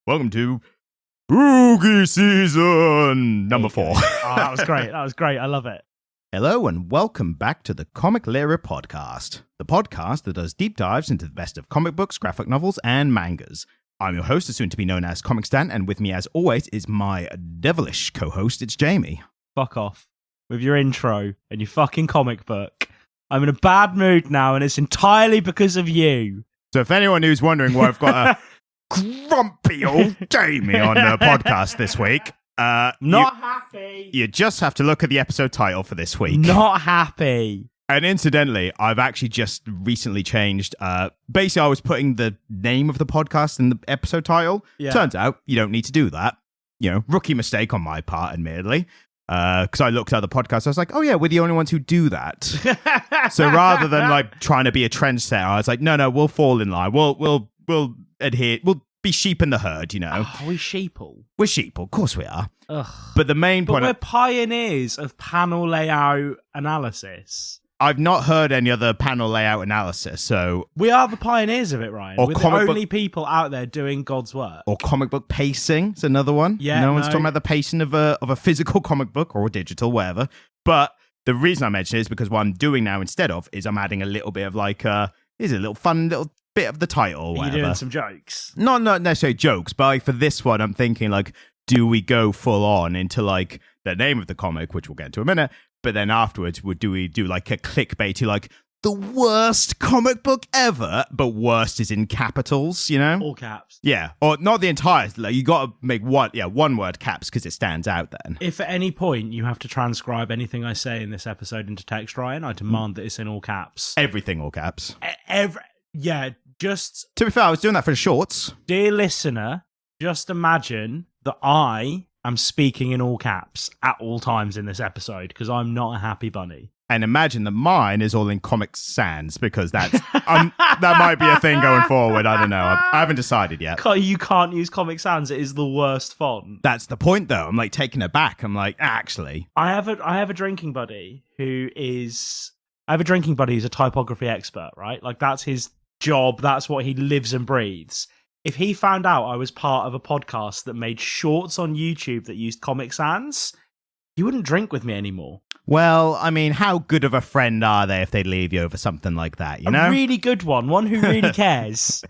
Welcome to Spooky Season number 4. Oh, that was great. That was great. I love it. Hello and welcome back to the Comic Lyra Podcast, the podcast that does deep dives into the best of comic books, graphic novels, and mangas. I'm your host, soon to be known as Comic Stan, and with me as always is my devilish co-host, it's Jamie. Fuck off with your intro and your fucking comic book. I'm in a bad mood now, and it's entirely because of you. So if anyone who's wondering why I've got a grumpy old Jamie on the podcast this week, not happy. You just have to look at the episode title for this week. Not happy. And incidentally, I've actually just recently changed. Basically, I was putting the name of the podcast in the episode title. Yeah. Turns out you don't need to do that. You know, rookie mistake on my part, admittedly. Because I looked at the podcast, I was like, oh yeah, we're the only ones who do that. So rather than like trying to be a trendsetter, I was like, no, we'll fall in line. We'll adhere. We'll be sheep in the herd, you know. Oh, we're sheeple. We're sheeple, of course we are. Ugh. But the main point, we're pioneers of panel layout analysis. I've not heard any other panel layout analysis, so... We are the pioneers of it, Ryan. Or we're the only people out there doing God's work. Or comic book pacing is another one. Yeah, no one's talking about the pacing of a physical comic book or digital, whatever. But the reason I mention it is because what I'm doing now instead of is I'm adding a little bit of like, is it a little fun little bit of the title or whatever. You're doing some jokes. Not necessarily jokes, but like for this one, I'm thinking like, do we go full on into like the name of the comic, which we'll get into in a minute, but then afterwards, do we do like a clickbaity, like the worst comic book ever, but worst is in capitals, you know? All caps. Yeah, or not the entire, like you got to make one word caps because it stands out then. If at any point you have to transcribe anything I say in this episode into text, Ryan, I demand that it's in all caps. Everything all caps. Just... To be fair, I was doing that for the shorts. Dear listener, just imagine that I am speaking in all caps at all times in this episode because I'm not a happy bunny. And imagine that mine is all in Comic Sans because that's that might be a thing going forward. I don't know. I haven't decided yet. You can't use Comic Sans. It is the worst font. That's the point, though. I'm like taking it back. I'm like, actually, I have a drinking buddy who's a typography expert, right? Like that's his job. That's what he lives and breathes. If he found out I was part of a podcast that made shorts on YouTube that used Comic Sans, he wouldn't drink with me anymore. Well, I mean, how good of a friend are they if they leave you over something like that, you know? A really good one who really cares.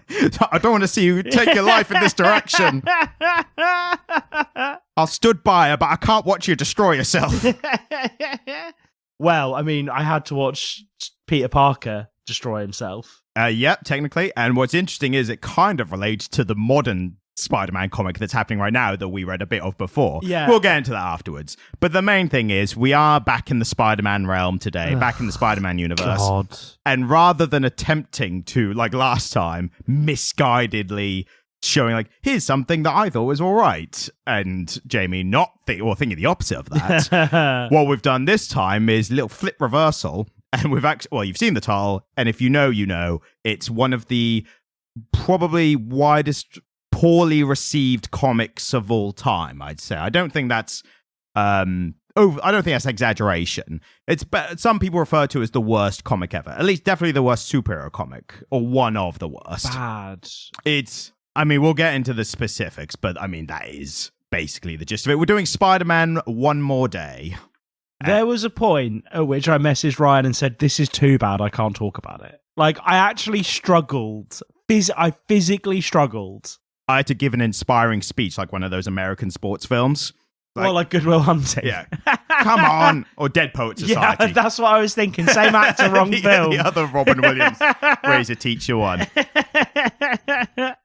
I don't want to see you take your life in this direction. I'll stood by her, but I can't watch you destroy yourself. Well, I mean, I had to watch Peter Parker destroy himself. Yep, technically. And what's interesting is it kind of relates to the modern Spider-Man comic that's happening right now that we read a bit of before. Yeah. We'll get into that afterwards. But the main thing is we are back in the Spider-Man realm today, back in the Spider-Man universe. God. And rather than attempting to, like last time, misguidedly showing like, here's something that I thought was all right, and Jamie thinking the opposite of that, what we've done this time is a little flip reversal. And we've actually, well, you've seen the title, and if you know, it's one of the probably widest, poorly received comics of all time, I'd say. I don't think that's, I don't think that's exaggeration. Some people refer to it as the worst comic ever. At least definitely the worst superhero comic, or one of the worst. Bad. We'll get into the specifics, but I mean, that is basically the gist of it. We're doing Spider-Man One More Day. There was a point at which I messaged Ryan and said, this is too bad, I can't talk about it. Like, I actually struggled. I physically struggled. I had to give an inspiring speech like one of those American sports films. Like Good Will Hunting. Yeah. Come on. Or Dead Poet Society. Yeah, that's what I was thinking. Same actor, wrong film. The other Robin Williams, where he's a teacher one.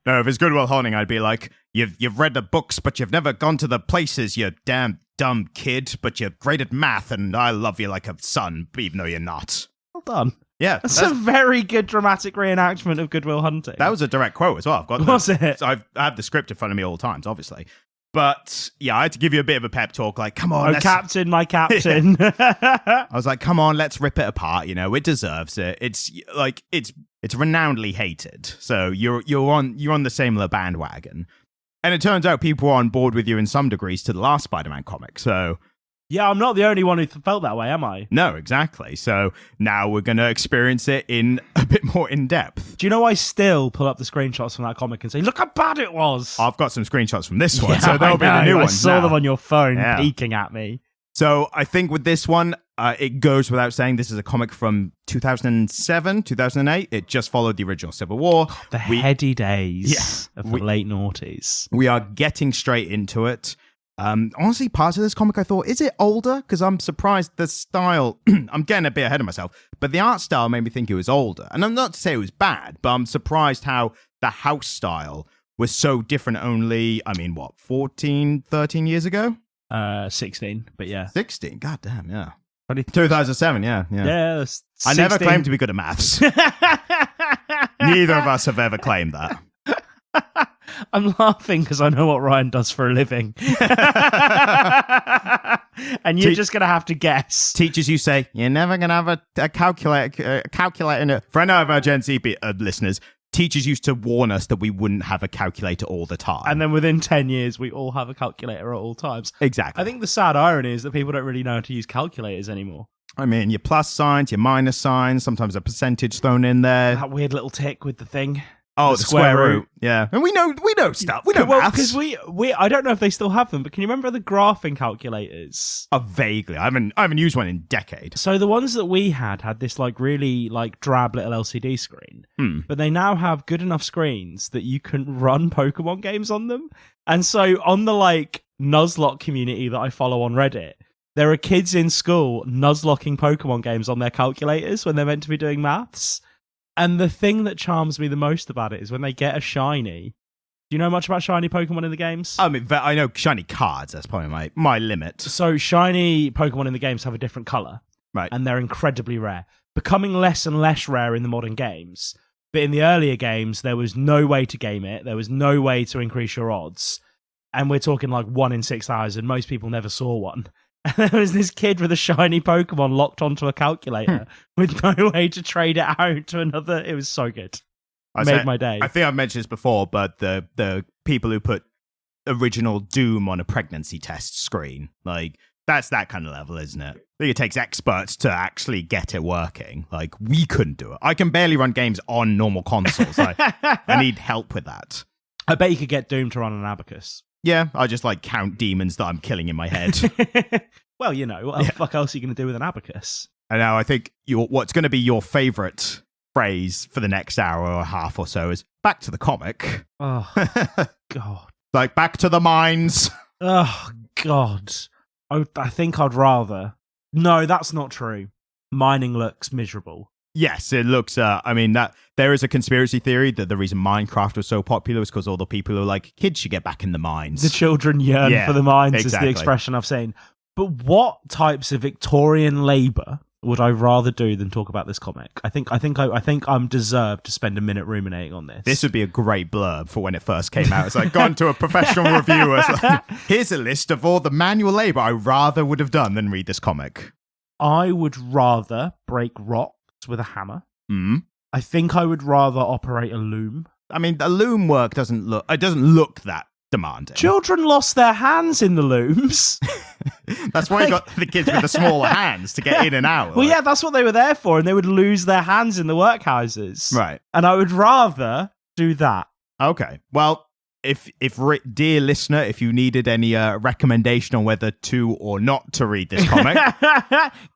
No, if it's Good Will Hunting, I'd be like, you've read the books, but you've never gone to the places, you damn dumb kid, but you're great at math, and I love you like a son, even though you're not. Well done. Yeah. That's a very good dramatic reenactment of Good Will Hunting. That was a direct quote as well. Was it? So I have the script in front of me all the times, obviously. But yeah, I had to give you a bit of a pep talk, like, come on. Captain, my captain. I was like, come on, let's rip it apart. You know, it deserves it. It's like, it's renownedly hated. So you're on the same little bandwagon. And it turns out people were on board with you in some degrees to the last Spider-Man comic. So Yeah, I'm not the only one who felt that way, am I? No, exactly. So now we're going to experience it in a bit more in depth. Do you know I still pull up the screenshots from that comic and say, look how bad it was? I've got some screenshots from this one, Yeah, so they'll be the new ones. I saw now. them on your phone peeking at me. So I think with this one, it goes without saying this is a comic from 2007, 2008. It just followed the original Civil War. The heady days of the late noughties. We are getting straight into it. Honestly, parts of this comic I thought, is it older? Because I'm surprised the style, I'm getting a bit ahead of myself, but the art style made me think it was older. And I'm not to say it was bad, but I'm surprised how the house style was so different only, 14, 13 years ago? 16, but yeah. 16? God damn, yeah. 2007, yeah. Yeah, I never claimed to be good at maths. Neither of us have ever claimed that. I'm laughing because I know what Ryan does for a living. And you're just going to have to guess. Teachers, you say, you're never going to have a calculator in it. For any of our Gen Z listeners, teachers used to warn us that we wouldn't have a calculator all the time. And then within 10 years, we all have a calculator at all times. Exactly. I think the sad irony is that people don't really know how to use calculators anymore. Your plus signs, your minus signs, sometimes a percentage thrown in there. That weird little tick with the thing. Oh, the square root. Yeah. And we know stuff. We know maths. Because we I don't know if they still have them, but can you remember the graphing calculators? Vaguely. I haven't used one in a decade. So the ones that we had this really drab little LCD screen. But they now have good enough screens that you can run Pokemon games on them. And so on the Nuzlocke community that I follow on Reddit, there are kids in school Nuzlocking Pokemon games on their calculators when they're meant to be doing maths. And the thing that charms me the most about it is when they get a shiny. Do you know much about shiny Pokemon in the games? I know shiny cards. That's probably my limit. So shiny Pokemon in the games have a different color. Right. And they're incredibly rare. Becoming less and less rare in the modern games. But in the earlier games, there was no way to game it. There was no way to increase your odds. And we're talking 1 in 6,000. Most people never saw one. And there was this kid with a shiny Pokemon locked onto a calculator with no way to trade it out to another. It was so good. Made my day. I think I've mentioned this before, but the people who put original Doom on a pregnancy test screen, that's that kind of level, isn't it? I think it takes experts to actually get it working. We couldn't do it. I can barely run games on normal consoles. I need help with that. I bet you could get Doom to run an abacus. Yeah, I just count demons that I'm killing in my head. Well, what the fuck else are you going to do with an abacus? And now I think what's going to be your favourite phrase for the next hour or a half or so is back to the comic. Oh, God. Back to the mines. Oh, God. I think I'd rather... No, that's not true. Mining looks miserable. Yes, it looks. That there is a conspiracy theory that the reason Minecraft was so popular was because all the people who are kids should get back in the mines. The children yearn for the mines exactly. is the expression I've seen. But what types of Victorian labour would I rather do than talk about this comic? I think I'm deserved to spend a minute ruminating on this. This would be a great blurb for when it first came out. It's gone to a professional reviewer. Here's a list of all the manual labour I rather would have done than read this comic. I would rather break rocks with a hammer. I think I would rather operate a loom. The loom work doesn't look that demanding. Children lost their hands in the looms. That's why you got the kids with the smaller hands to get in and out. Well, yeah, that's what they were there for, and they would lose their hands in the workhouses. Right. And I would rather do that. Okay. Well, if dear listener, if you needed any recommendation on whether to or not to read this comic,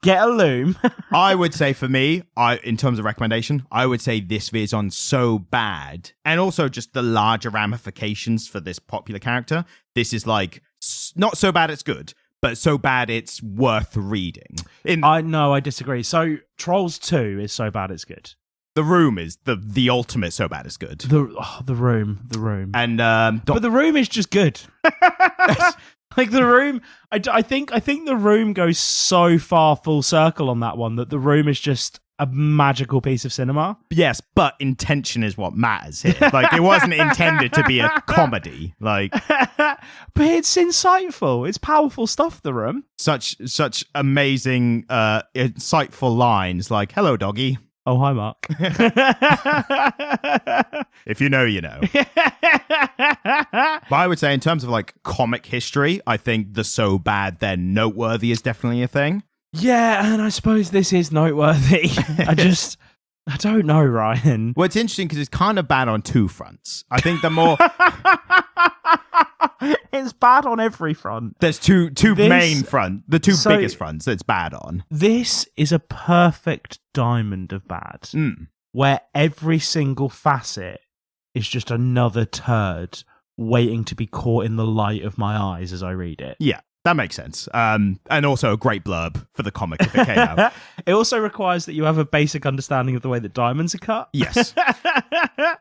get a loom. I would say for me, in terms of recommendation, I would say this veers on so bad, and also just the larger ramifications for this popular character. This is not so bad it's good, but so bad it's worth reading. I disagree. So Trolls 2 is so bad it's good. The Room is the ultimate so bad it's good. The Room. And but The Room is just good. The Room, I think The Room goes so far full circle on that one that The Room is just a magical piece of cinema. Yes, but intention is what matters here. It wasn't intended to be a comedy. But it's insightful. It's powerful stuff, The Room. Such amazing, insightful lines like, "Hello, doggy." Oh, hi, Mark. If you know, you know. But I would say in terms of like comic history, I think the so bad they're noteworthy is definitely a thing. Yeah, and I suppose this is noteworthy. I don't know, Ryan. Well, it's interesting because it's kind of bad on two fronts. I think the more... It's bad on every front. There's two main front, the two biggest fronts that it's bad on. This is a perfect diamond of bad, where every single facet is just another turd waiting to be caught in the light of my eyes as I read it. Yeah, that makes sense. And also a great blurb for the comic if it came out. It also requires that you have a basic understanding of the way that diamonds are cut. Yes.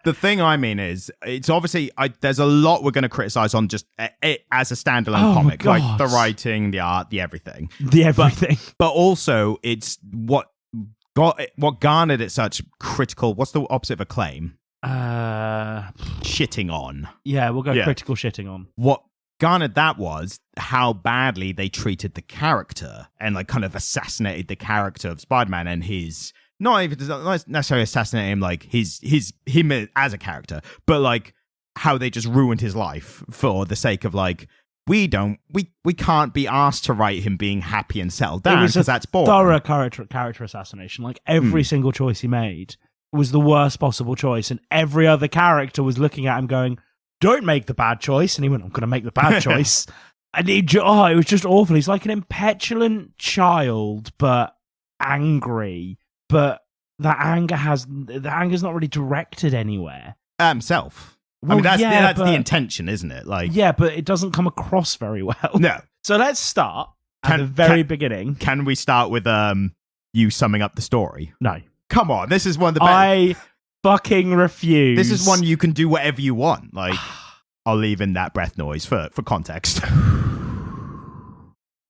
The thing I mean is, it's obviously, there's a lot we're going to criticize on just it as a standalone comic. Like the writing, the art, the everything. But also, it's what garnered it such critical, what's the opposite of acclaim? Shitting on. Yeah, we'll go critical shitting on. What garnered that was how badly they treated the character and like kind of assassinated the character of Spider-Man and his... Not necessarily assassinating him, like him as a character, but like how they just ruined his life for the sake of like we can't be asked to write him being happy and settled down because that's boring. Thorough character assassination. Like every single choice he made was the worst possible choice, and every other character was looking at him going, "Don't make the bad choice," and he went, "I'm going to make the bad choice." And it was just awful. He's like an impetulant child, but angry. But that anger's not really directed anywhere. Himself. Well, I mean, that's the intention, isn't it? Like, yeah, but it doesn't come across very well. No. So let's start at the very beginning. Can we start with you summing up the story? No. Come on, this is one of the best. I fucking refuse. This is one you can do whatever you want. Like, I'll leave in that breath noise for context.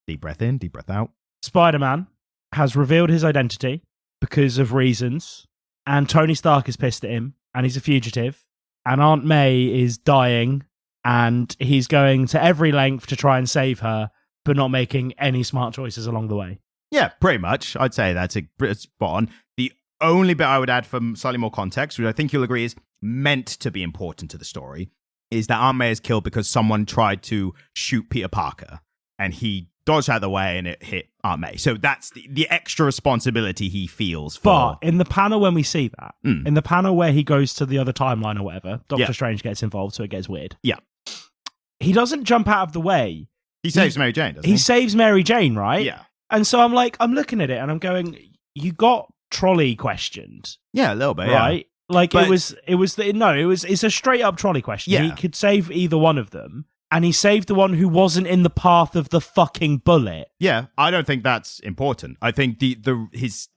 Deep breath in, deep breath out. Spider-Man has revealed his identity because of reasons, and Tony Stark is pissed at him, and he's a fugitive, and Aunt May is dying, and he's going to every length to try and save her, but not making any smart choices along the way. Yeah, pretty much. I'd say that's spot on. The only bit I would add for slightly more context, which I think you'll agree is meant to be important to the story, is that Aunt May is killed because someone tried to shoot Peter Parker, and he dodged out of the way and it hit Aunt May. So that's the extra responsibility he feels for. But in the panel when we see that, in the panel where he goes to the other timeline or whatever, Doctor Strange gets involved, so it gets weird. Yeah. He doesn't jump out of the way. He saves Mary Jane, doesn't he? He saves Mary Jane, right? Yeah. And so I'm looking at it and I'm going, you got trolley questioned. Yeah, a little bit, right? Yeah. Like it's a straight up trolley question. Yeah. He could save either one of them. And he saved the one who wasn't in the path of the fucking bullet. Yeah, I don't think that's important. I think his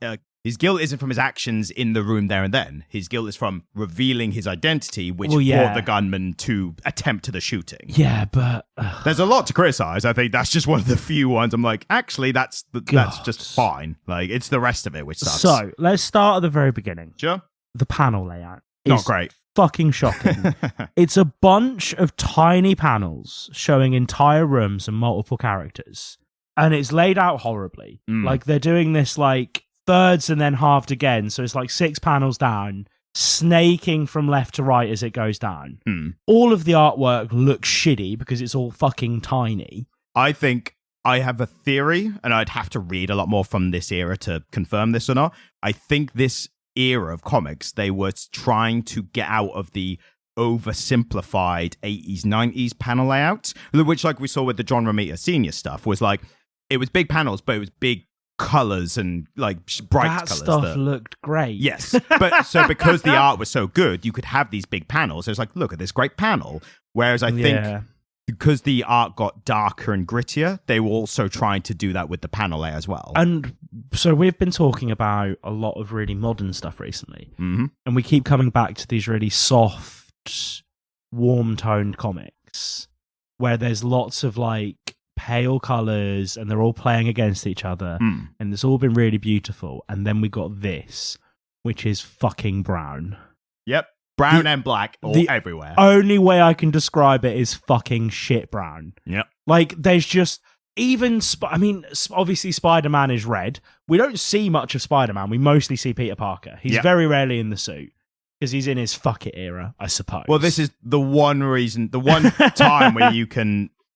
guilt isn't from his actions in the room there and then. His guilt is from revealing his identity, which brought the gunman to attempt to the shooting. Yeah, but there's a lot to criticize. I think that's just one of the few ones. I'm like, actually, that's just fine. Like, it's the rest of it which sucks. So let's start at the very beginning. Sure. The panel layout. Not great. Fucking shocking. It's a bunch of tiny panels showing entire rooms and multiple characters, and it's laid out horribly. Like they're doing this like thirds and then halved again, so it's like 6 panels down, snaking from left to right as it goes down. All of the artwork looks shitty because it's all fucking tiny. I think I have a theory, and I'd have to read a lot more from this era to confirm this or not. I think this era of comics, they were trying to get out of the oversimplified 80s 90s panel layout, which like we saw with the John Romita Senior stuff was like it was big panels, but it was big colors and like bright that colors. Stuff looked great. Yes, but so because the art was so good, you could have these big panels. It was like, look at this great panel. Whereas I think because the art got darker and grittier, they were also trying to do that with the panel layer as well. And so we've been talking about a lot of really modern stuff recently. And we keep coming back to these really soft, warm-toned comics where there's lots of like pale colors and they're all playing against each other. And it's all been really beautiful. And then we got this, which is fucking brown. Yep. Brown and black all everywhere. Only way I can describe it is fucking shit brown. Yep. Like, there's just even, obviously Spider-Man is red. We don't see much of Spider-Man. We mostly see Peter Parker. He's very rarely in the suit because he's in his fuck it era, I suppose. Well, this is the one reason, the one time where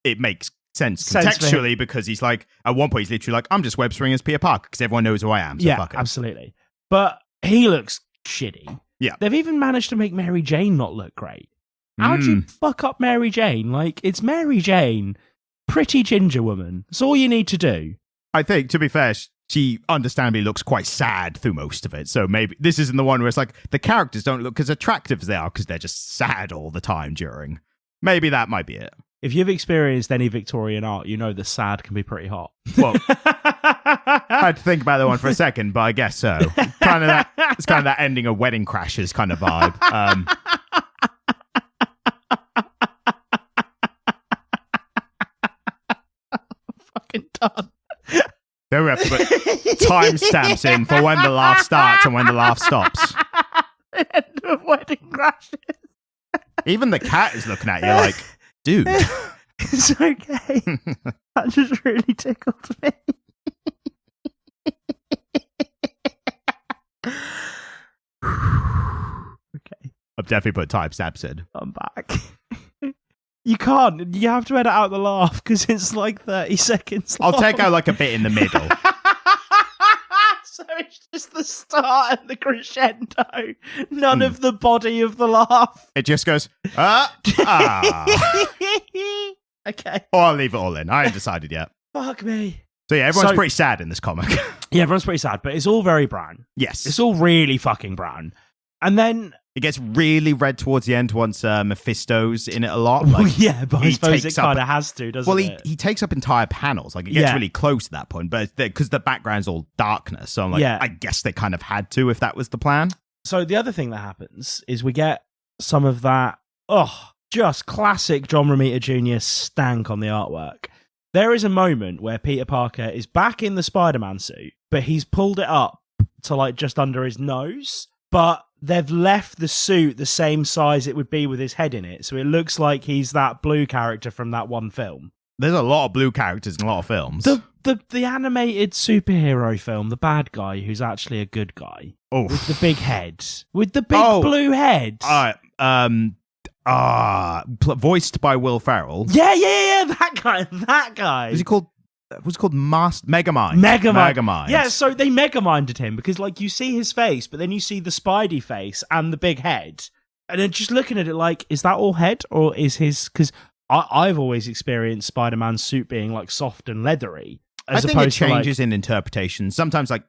it makes sense contextually, because he's like, at one point he's literally like, I'm just web swinging as Peter Parker because everyone knows who I am. So fuck it. Absolutely. But he looks shitty. Yeah. They've even managed to make Mary Jane not look great. How'd you fuck up Mary Jane? Like, it's Mary Jane, pretty ginger woman. That's all you need to do. I think, to be fair, she understandably looks quite sad through most of it. So maybe this isn't the one where it's like the characters don't look as attractive as they are because they're just sad all the time during. Maybe that might be it. If you've experienced any Victorian art, you know the sad can be pretty hot. Well, I had to think about that one for a second, but I guess so. It's kind of that ending of Wedding Crashers kind of vibe. Fucking done. Then we have to put timestamps in for when the laugh starts and when the laugh stops. The end of Wedding Crashers. Even the cat is looking at you like, dude. It's okay. That just really tickled me. Okay. I've definitely put timestamps in. I'm back. You can't. You have to edit out the laugh because it's like 30 seconds long. I'll take out like a bit in the middle. So it's just the start and the crescendo. None of the body of the laugh. It just goes, Okay. Or I'll leave it all in. I ain't decided yet. Fuck me. So yeah, everyone's pretty sad in this comic. Yeah, everyone's pretty sad, but it's all very brown. Yes. It's all really fucking brown. And then it gets really red towards the end once Mephisto's in it a lot. Well, like, yeah, but I suppose it kind of has to, doesn't it? Well, he takes up entire panels. Like, it gets really close at that point, but because the background's all darkness. So I'm like, I guess they kind of had to if that was the plan. So the other thing that happens is we get some of that, just classic John Romita Jr. stank on the artwork. There is a moment where Peter Parker is back in the Spider-Man suit, but he's pulled it up to like just under his nose, but they've left the suit the same size it would be with his head in it. So it looks like he's that blue character from that one film. There's a lot of blue characters in a lot of films. The animated superhero film, the bad guy who's actually a good guy. Oh. With the big head. With the big blue head. Voiced by Will Ferrell. Yeah, that guy. Was he called Megamind? Megamind. Yeah, so they Megaminded him because, like, you see his face, but then you see the Spidey face and the big head. And then just looking at it like, is that all head? Or is his... Because I've always experienced Spider-Man's suit being, like, soft and leathery. I think it changes in interpretation. Sometimes, like,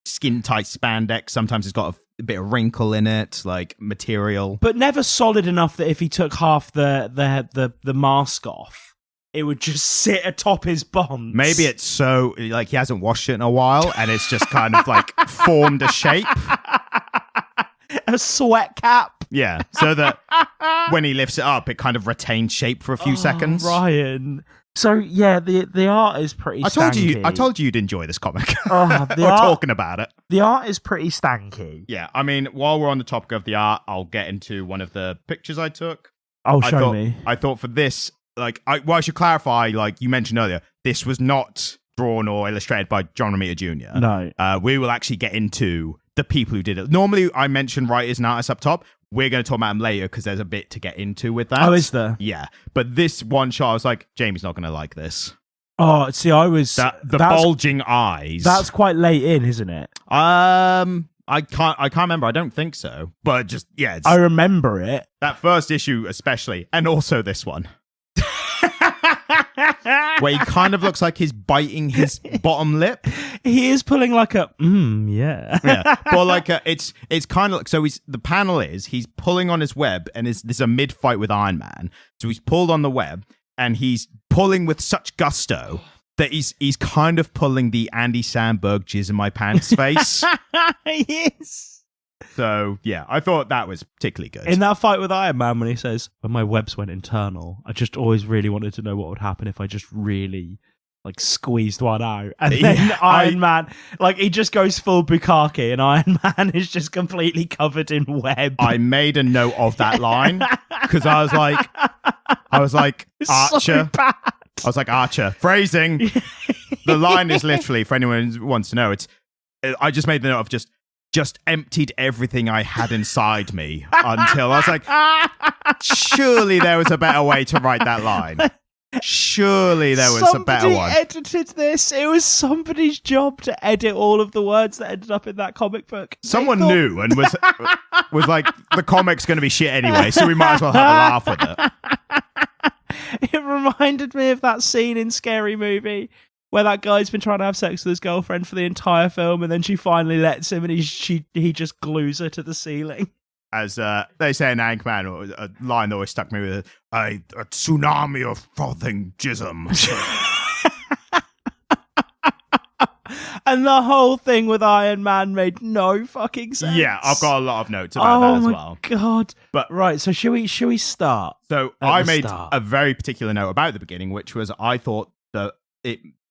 skin-tight spandex. Sometimes it's got a bit of wrinkle in it, like, material. But never solid enough that if he took half the mask off, it would just sit atop his bonds. Maybe it's so, like, he hasn't washed it in a while, and it's just kind of, like, formed a shape. A sweat cap. Yeah, so that when he lifts it up, it kind of retains shape for a few seconds. Ryan. So, yeah, the art is pretty stanky. I told you you'd enjoy this comic. Or talking about it. The art is pretty stanky. Yeah, I mean, while we're on the topic of the art, I'll get into one of the pictures I took. Oh, show me. I thought for this... Like, I should clarify, like you mentioned earlier, this was not drawn or illustrated by John Romita Jr. No. We will actually get into the people who did it. Normally, I mention writers and artists up top. We're going to talk about them later because there's a bit to get into with that. Oh, is there? Yeah. But this one shot, I was like, Jamie's not going to like this. Oh, see, I was... The bulging eyes. That's quite late in, isn't it? I can't remember. I don't think so. But just, yeah. I remember it. That first issue especially. And also this one. Where he kind of looks like he's biting his bottom lip. He is pulling like a yeah. But like it's kind of like, so the panel is he's pulling on his web, and there's a mid fight with Iron Man. So he's pulled on the web, and he's pulling with such gusto that he's kind of pulling the Andy Samberg jizz in my pants face. He is. So, yeah, I thought that was particularly good. In that fight with Iron Man, when he says, when my webs went internal, I just always really wanted to know what would happen if I just really, like, squeezed one out. And then Iron Man, like, he just goes full bukkake, and Iron Man is just completely covered in web. I made a note of that line, because I was like, It's Archer, so bad. I was like, Archer, phrasing. The line is literally, for anyone who wants to know, I just made the note of just emptied everything I had inside me until I was like, surely there was a better way to write that line. Surely there was a better one. Somebody edited this. It was somebody's job to edit all of the words that ended up in that comic book. Someone knew and was like, the comic's going to be shit anyway, so we might as well have a laugh with it. It reminded me of that scene in Scary Movie where that guy's been trying to have sex with his girlfriend for the entire film, and then she finally lets him, and he just glues her to the ceiling. As they say in Anchorman, a line that always stuck me with a tsunami of frothing jism. And the whole thing with Iron Man made no fucking sense. Yeah, I've got a lot of notes about that as well. Oh my god! But right, so should we start? So I made a very particular note about the beginning, which was I thought that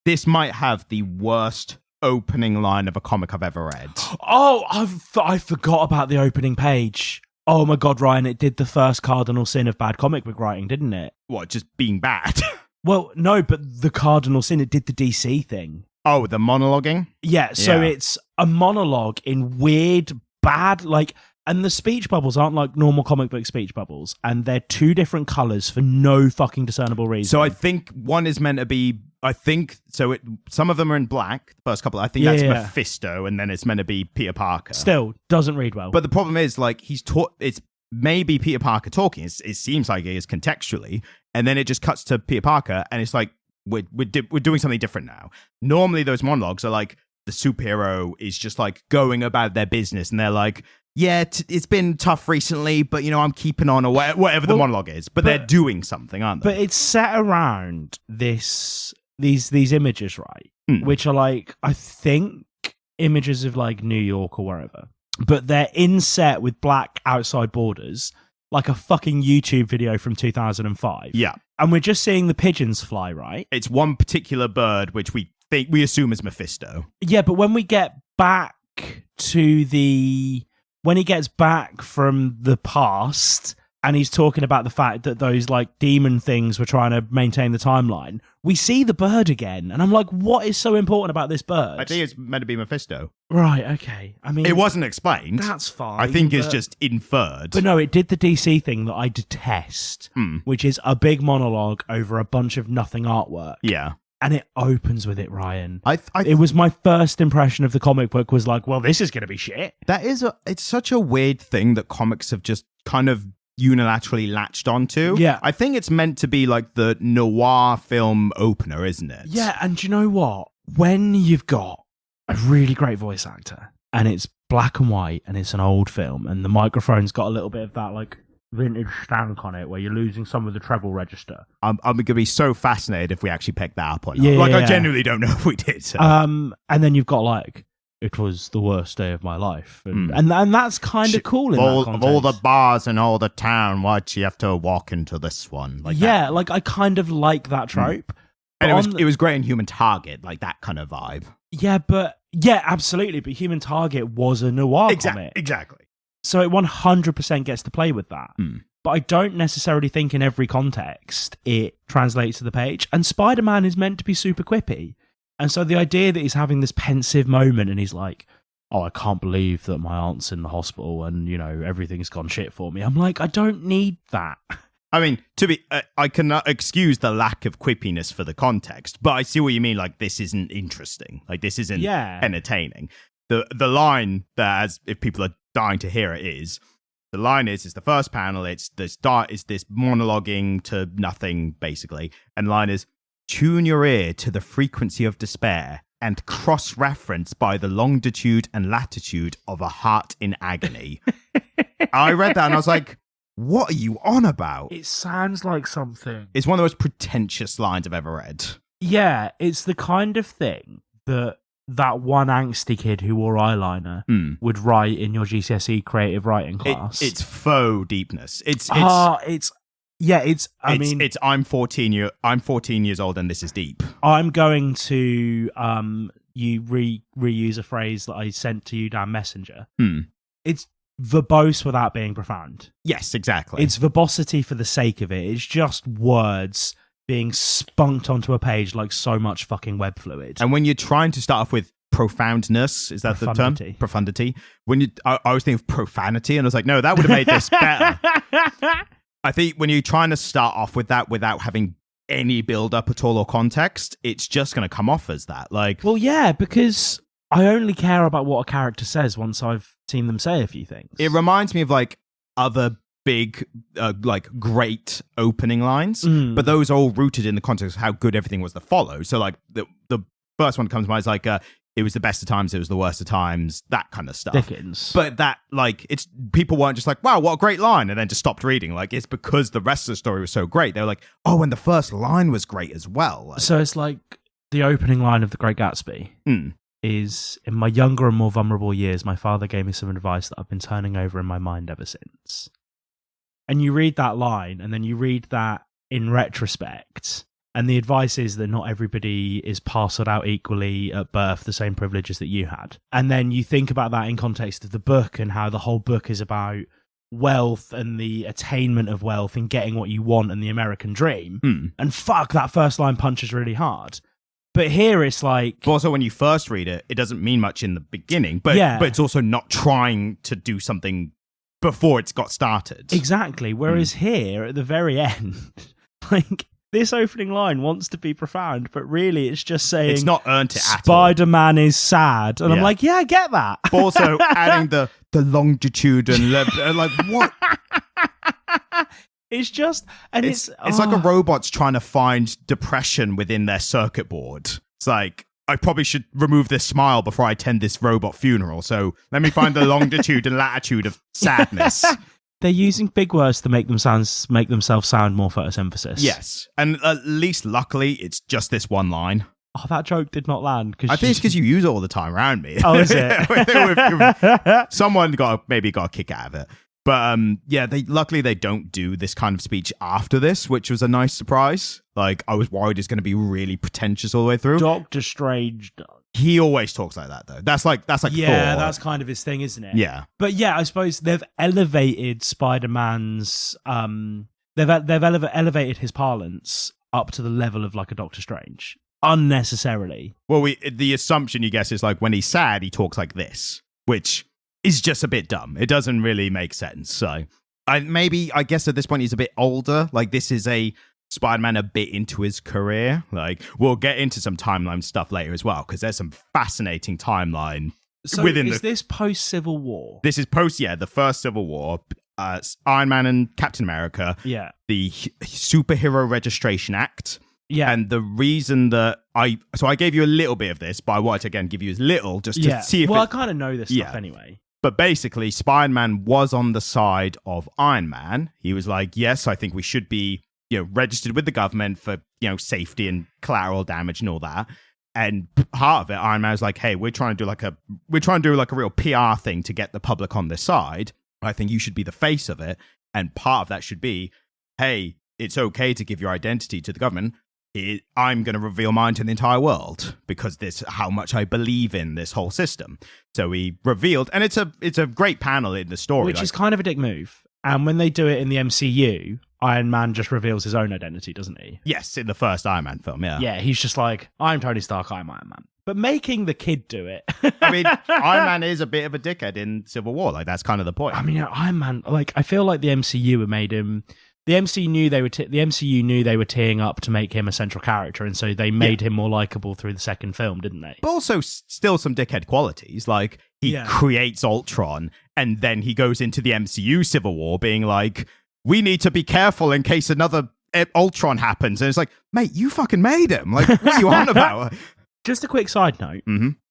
this might have the worst opening line of a comic I've ever read. Oh, I forgot about the opening page. Oh my god, Ryan, it did the first cardinal sin of bad comic book writing, didn't it? What, just being bad? Well, no, but the cardinal sin, it did the DC thing. Oh, the monologuing? Yeah, so it's a monologue in weird, bad, and the speech bubbles aren't like normal comic book speech bubbles, and they're two different colours for no fucking discernible reason. So I think one is meant to be, some of them are in black, the first couple. I think that's Mephisto, and then it's meant to be Peter Parker. Still, doesn't read well. But the problem is, it's maybe Peter Parker talking. It seems like it is contextually, and then it just cuts to Peter Parker, and it's like, we're doing something different now. Normally, those monologues are like, the superhero is just like going about their business, and they're like, yeah, it's been tough recently, but I'm keeping on, or whatever the monologue is. But they're doing something, aren't they? But it's set around these images, right? Which are like, I think, images of like New York or wherever. But they're inset with black outside borders, like a fucking YouTube video from 2005. Yeah. And we're just seeing the pigeons fly, right? It's one particular bird, which we assume is Mephisto. Yeah, but when we get back when he gets back from the past and he's talking about the fact that those like demon things were trying to maintain the timeline, we see the bird again. And I'm like, what is so important about this bird? I think it's meant to be Mephisto. Right, okay. I mean, it wasn't explained. That's fine. I think it's just inferred. But no, it did the DC thing that I detest, which is a big monologue over a bunch of nothing artwork. Yeah. And it opens with it, Ryan. It was my first impression of the comic book was like, well, this is going to be shit. It's such a weird thing that comics have just kind of unilaterally latched onto. Yeah. I think it's meant to be like the noir film opener, isn't it? Yeah, and do you know what? When you've got a really great voice actor and it's black and white and it's an old film and the microphone's got a little bit of that like vintage stank on it where you're losing some of the treble register. I'm going to be so fascinated if we actually picked that up or not. Yeah, I genuinely don't know if we did. So. And then you've got like, it was the worst day of my life. And that's kind of cool in that context. Of all the bars in all the town, why'd you have to walk into this one? Like I kind of like that trope. And it was great in Human Target, like that kind of vibe. Yeah, absolutely. But Human Target was a noir comic. Exactly. So it 100% gets to play with that. But I don't necessarily think in every context it translates to the page. And Spider-Man is meant to be super quippy. And so the idea that he's having this pensive moment and he's like, oh, I can't believe that my aunt's in the hospital and, everything's gone shit for me. I'm like, I don't need that. I mean, I cannot excuse the lack of quippiness for the context, but I see what you mean. Like, this isn't interesting. Like, this isn't entertaining. The line that, as if people are dying to hear it, is the first panel. It's this monologuing to nothing basically, and the line is, tune your ear to the frequency of despair and cross-reference by the longitude and latitude of a heart in agony. I read that and I was like, what are you on about? It sounds like something. It's one of the most pretentious lines I've ever read. Yeah, it's the kind of thing that one angsty kid who wore eyeliner would write in your GCSE creative writing class. It's faux deepness. I'm 14 years old and this is deep. I'm going to reuse a phrase that I sent to you down Messenger. It's verbose without being profound. Yes, exactly. It's verbosity for the sake of it. It's just words being spunked onto a page like so much fucking web fluid. And when you're trying to start off with profoundness, is that the term? Profundity. When I was thinking of profanity, and I was like, no, that would have made this better. I think when you're trying to start off with that without having any build up at all or context, it's just going to come off as that. Like, well, yeah, because I only care about what a character says once I've seen them say a few things. It reminds me of like other big, like great opening lines, but those are all rooted in the context of how good everything was to follow. So like the first one that comes to mind is like, it was the best of times, it was the worst of times, that kind of stuff. Dickens. But that, like, it's people weren't just like, wow, what a great line, and then just stopped reading. Like, it's because the rest of the story was so great. They were like, oh, and the first line was great as well. Like, so it's like the opening line of The Great Gatsby is, in my younger and more vulnerable years, my father gave me some advice that I've been turning over in my mind ever since. And you read that line, and then you read that in retrospect, and the advice is that not everybody is parceled out equally at birth, the same privileges that you had. And then you think about that in context of the book and how the whole book is about wealth and the attainment of wealth and getting what you want and the American dream. And fuck, that first line punches really hard. But here it's like... But also when you first read it, it doesn't mean much in the beginning, but it's also not trying to do something before it's got started. Exactly. Whereas here, at the very end, like... this opening line wants to be profound, but really it's just saying... It's not earned it at all. Spider-Man is sad. And I'm like, yeah, I get that. But also adding the longitude and... like, what? It's just... And it's like a robot's trying to find depression within their circuit board. It's like, I probably should remove this smile before I attend this robot funeral. So let me find the longitude and latitude of sadness. They're using big words to make themselves sound more photosynthesis. Yes. And at least, luckily, it's just this one line. Oh, that joke did not land. I think it's because you use it all the time around me. Oh, is it? Someone maybe got a kick out of it. But luckily they don't do this kind of speech after this, which was a nice surprise. Like, I was worried it's going to be really pretentious all the way through. Doctor Strange does. He always talks like that, though. That's like yeah, Thor. That's kind of his thing, isn't it? Yeah. But yeah, I suppose they've elevated Spider-Man's they've elevated his parlance up to the level of like a Doctor Strange unnecessarily. Well, the assumption you guess is like when he's sad, he talks like this, which is just a bit dumb. It doesn't really make sense. So I guess at this point he's a bit older. Like, this is a Spider-Man a bit into his career. Like, we'll get into some timeline stuff later as well, because there's some fascinating timeline within this post-Civil War? This is the first Civil War. Iron Man and Captain America. Yeah. The Superhero Registration Act. Yeah. And the reason that I gave you a little bit of this, but I wanted to again give you as little just to see if I kind of know this stuff anyway. But basically, Spider-Man was on the side of Iron Man. He was like, yes, I think we should be registered with the government for, safety and collateral damage and all that. And part of it, Iron Man was like, hey, we're trying to do like a real PR thing to get the public on this side. I think you should be the face of it. And part of that should be, hey, it's okay to give your identity to the government. I'm going to reveal mine to the entire world because this is how much I believe in this whole system. So he revealed, and it's a great panel in the story. Which is kind of a dick move. And when they do it in the MCU, Iron Man just reveals his own identity, doesn't he? Yes, in the first Iron Man film, yeah. Yeah, he's just like, I'm Tony Stark, I'm Iron Man. But making the kid do it... I mean, Iron Man is a bit of a dickhead in Civil War. Like, that's kind of the point. I mean, Iron Man, like, I feel like the MCU had made him... The MCU knew they were teeing up to make him a central character, and so they made him more likable through the second film, didn't they? But also still some dickhead qualities. Like, he creates Ultron, and then he goes into the MCU Civil War being like, we need to be careful in case another Ultron happens. And it's like, mate, you fucking made him. Like, what are you on about? Just a quick side note.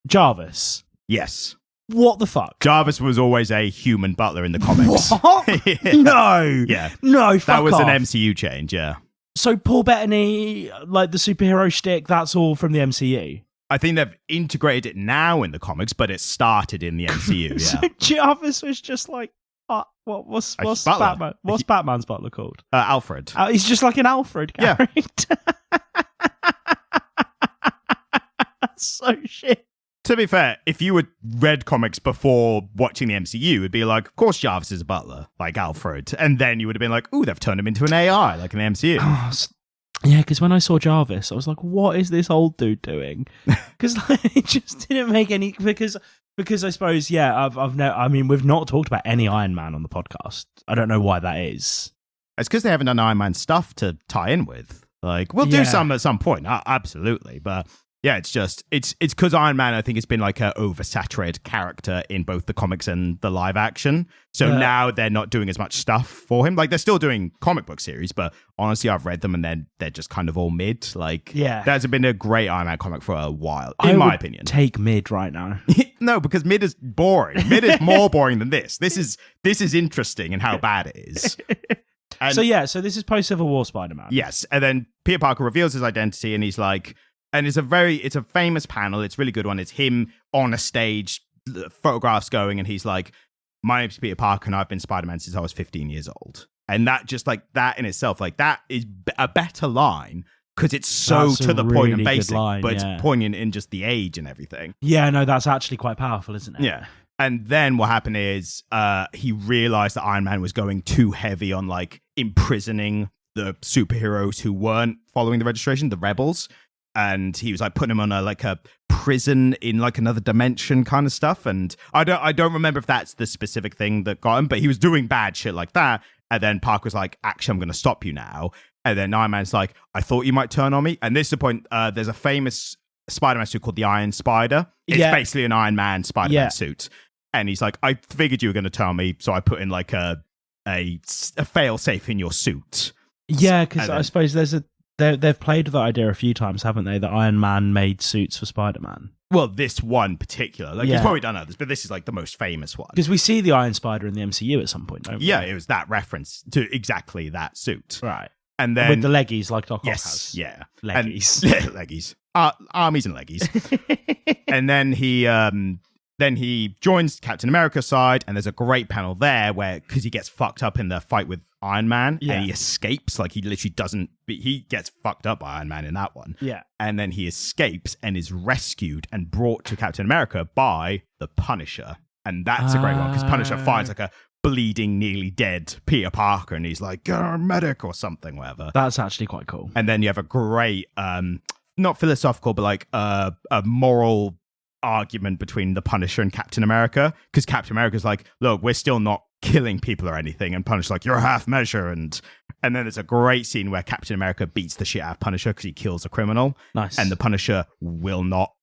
Jarvis. Yes. What the fuck? Jarvis was always a human butler in the comics. What? No. Yeah. No, fuck That was off. an MCU change, yeah. So Paul Bettany, like the superhero shtick, that's all from the MCU? I think they've integrated it now in the comics, but it started in the MCU, yeah. So Jarvis was just like, what's Batman? What's Batman's butler called? Alfred. He's just like an Alfred character. Yeah. That's so shit. To be fair, if you had read comics before watching the MCU, it'd be like, of course Jarvis is a butler, like Alfred. And then you would have been like, ooh, they've turned him into an AI, like in the MCU. Yeah, because when I saw Jarvis, I was like, "What is this old dude doing?" Because it just didn't make any. Because I suppose, yeah, I mean, we've not talked about any Iron Man on the podcast. I don't know why that is. It's because they haven't done Iron Man stuff to tie in with. Like, we'll do some at some point, absolutely, but. Yeah, it's because Iron Man, I think, has been like a oversaturated character in both the comics and the live action. So now they're not doing as much stuff for him. Like, they're still doing comic book series, but honestly, I've read them and they're just kind of all mid. Like, there hasn't been a great Iron Man comic for a while, in my opinion. Take mid right now. No, because mid is boring. Mid is more boring than this. This is interesting in how bad it is. And, so this is post Civil War Spider-Man. Yes, and then Peter Parker reveals his identity, and he's like. And it's a famous panel. It's a really good one. It's him on a stage, photographs going, and he's like, "My name's Peter Parker, and I've been Spider-Man since I was 15 years old." And that just like that in itself, like that is a better line because it's so to the point and basic, but it's poignant in just the age and everything. Yeah, no, that's actually quite powerful, isn't it? Yeah. And then what happened is he realized that Iron Man was going too heavy on like imprisoning the superheroes who weren't following the registration, the rebels. And he was like putting him on a prison in like another dimension kind of stuff. And I don't remember if that's the specific thing that got him, but he was doing bad shit like that. And then Parker was like, "Actually, I'm going to stop you now." And then Iron Man's like, "I thought you might turn on me." And this is the point. There's a famous Spider-Man suit called the Iron Spider. It's basically an Iron Man Spider-Man suit. And he's like, "I figured you were going to turn on me, so I put in like a fail-safe in your suit." Yeah, because I suppose they've played with that idea a few times, haven't they? That Iron Man made suits for Spider-Man. Well, this one particular. Like, he's probably done others, but this is like the most famous one. Because we see the Iron Spider in the MCU at some point, don't we? Yeah, it was that reference to exactly that suit. Right. And then... with the leggies like Doc Ock has. Yeah. Leggies. Leggies. Armies and leggies. And then he joins Captain America's side, and there's a great panel there where, because he gets fucked up in the fight with Iron Man, and he escapes, like he literally doesn't, he gets fucked up by Iron Man in that one. Yeah. And then he escapes and is rescued and brought to Captain America by the Punisher. And that's a great one, because Punisher finds like a bleeding, nearly dead Peter Parker, and he's like, "You're a medic," or something, whatever. That's actually quite cool. And then you have a great, not philosophical, but like a moral argument between the Punisher and Captain America, because Captain America's like, "Look, we're still not killing people or anything," and Punisher's like, "You're half measure." And then there's a great scene where Captain America beats the shit out of Punisher because he kills a criminal. Nice. And the Punisher will not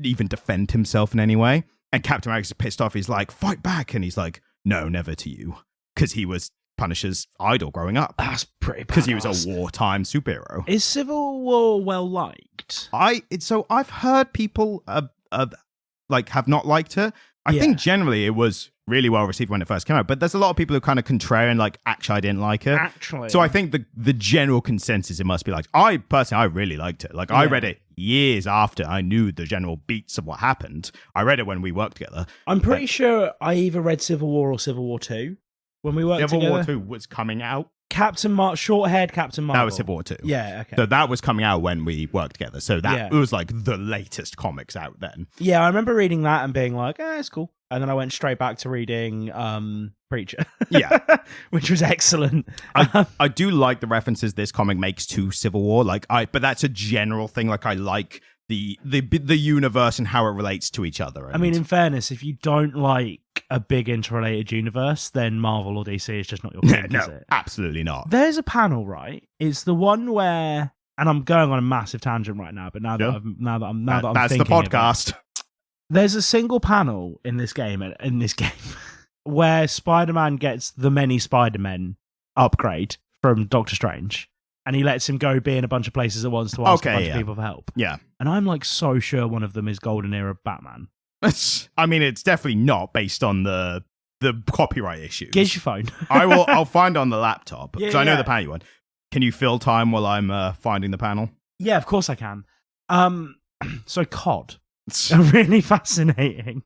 even defend himself in any way. And Captain America's pissed off. He's like, "Fight back." And he's like, "No, never to you." Because he was Punisher's idol growing up. That's pretty badass. Because he was a wartime superhero. Is Civil War well liked? So I've heard people have not liked it. I think generally it was really well received when it first came out, but there's a lot of people who are kind of contrarian, like, "Actually, I didn't like it." Actually. So I think the general consensus, it must be like, I really liked it. Like, I read it years after I knew the general beats of what happened. I read it when we worked together. I'm pretty sure I either read Civil War or Civil War 2 when we worked together. Civil War 2 was coming out. Short-haired Captain Marvel. That was Civil War 2. Yeah, okay. So that was coming out when we worked together. So that it was like the latest comics out then. Yeah, I remember reading that and being like, it's cool. And then I went straight back to reading Preacher. Yeah. Which was excellent. I do like the references this comic makes to Civil War. But that's a general thing. Like, I like the universe and how it relates to each other. I mean, in fairness, if you don't like a big interrelated universe, then Marvel or DC is just not your thing, is it? Absolutely not. There's a panel, right? It's the one where, and I'm going on a massive tangent right now, but now that I'm that's thinking the podcast. There's a single panel in this game where Spider-Man gets the many Spider-Men upgrade from Doctor Strange, and he lets him go be in a bunch of places at once to ask a bunch of people for help. Yeah. And I'm like so sure one of them is Golden Era Batman. I mean, it's definitely not based on the copyright issues. Get your phone. I'll find it on the laptop, because I know the panel you want. Can you fill time while I'm finding the panel? Yeah, of course I can. So COD. Really fascinating.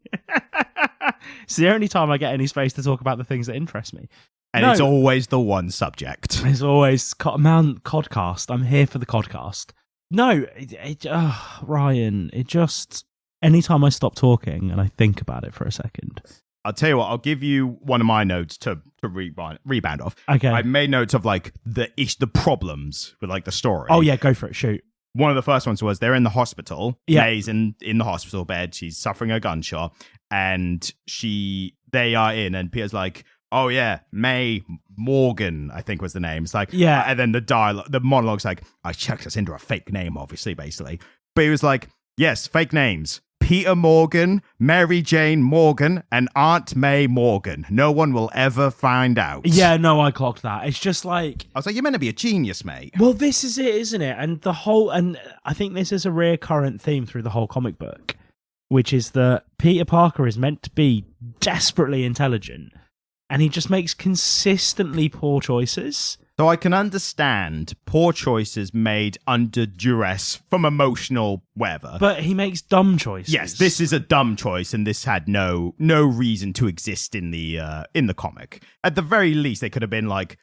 It's the only time I get any space to talk about the things that interest me. And it's always the one subject. It's always CODcast. I'm here for the CODcast. No, Ryan, it just... Anytime I stop talking and I think about it for a second, I'll tell you what, I'll give you one of my notes to rebound off. Okay. I made notes of like the problems with like the story. Oh yeah, go for it. Shoot. One of the first ones was they're in the hospital. Yeah. May's in the hospital bed. She's suffering a gunshot, and they are in, and Peter's like, "Oh yeah, May Morgan, I think was the name." It's like, yeah, and then the monologue's like, "I checked us into a fake name, obviously, basically." But he was like, "Yes, fake names: Peter Morgan, Mary Jane Morgan, and Aunt May Morgan. No one will ever find out." Yeah, no, I clocked that. It's just like, I was like, "You're meant to be a genius, mate." Well, this is it, isn't it? And I think this is a recurrent theme through the whole comic book, which is that Peter Parker is meant to be desperately intelligent, and he just makes consistently poor choices. So I can understand poor choices made under duress from emotional whatever. But he makes dumb choices. Yes, this is a dumb choice, and this had no reason to exist in the comic. At the very least, they could have been like,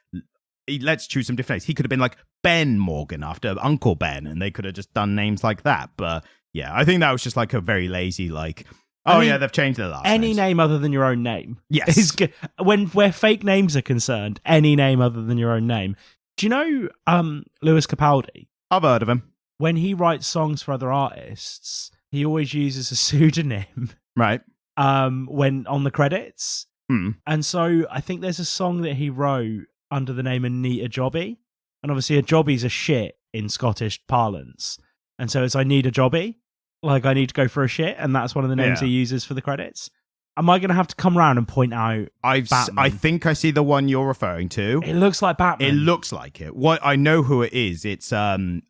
let's choose some different names. He could have been like Ben Morgan after Uncle Ben, and they could have just done names like that. But yeah, I think that was just like a very lazy like, I mean, they've changed their last any names. name other than your own name. Yes. Is good. Where fake names are concerned, any name other than your own name. Do you know Lewis Capaldi? I've heard of him. When he writes songs for other artists, he always uses a pseudonym. Right. When on the credits. Hmm. And so I think there's a song that he wrote under the name Anita Jobby. And obviously a jobby's a shit in Scottish parlance. And so it's I need a jobby. Like, I need to go for a shit, and that's one of the names he uses for the credits. Am I going to have to come around and point out Batman? I think I see the one you're referring to. It looks like Batman. It looks like it. What I know who it is. It's the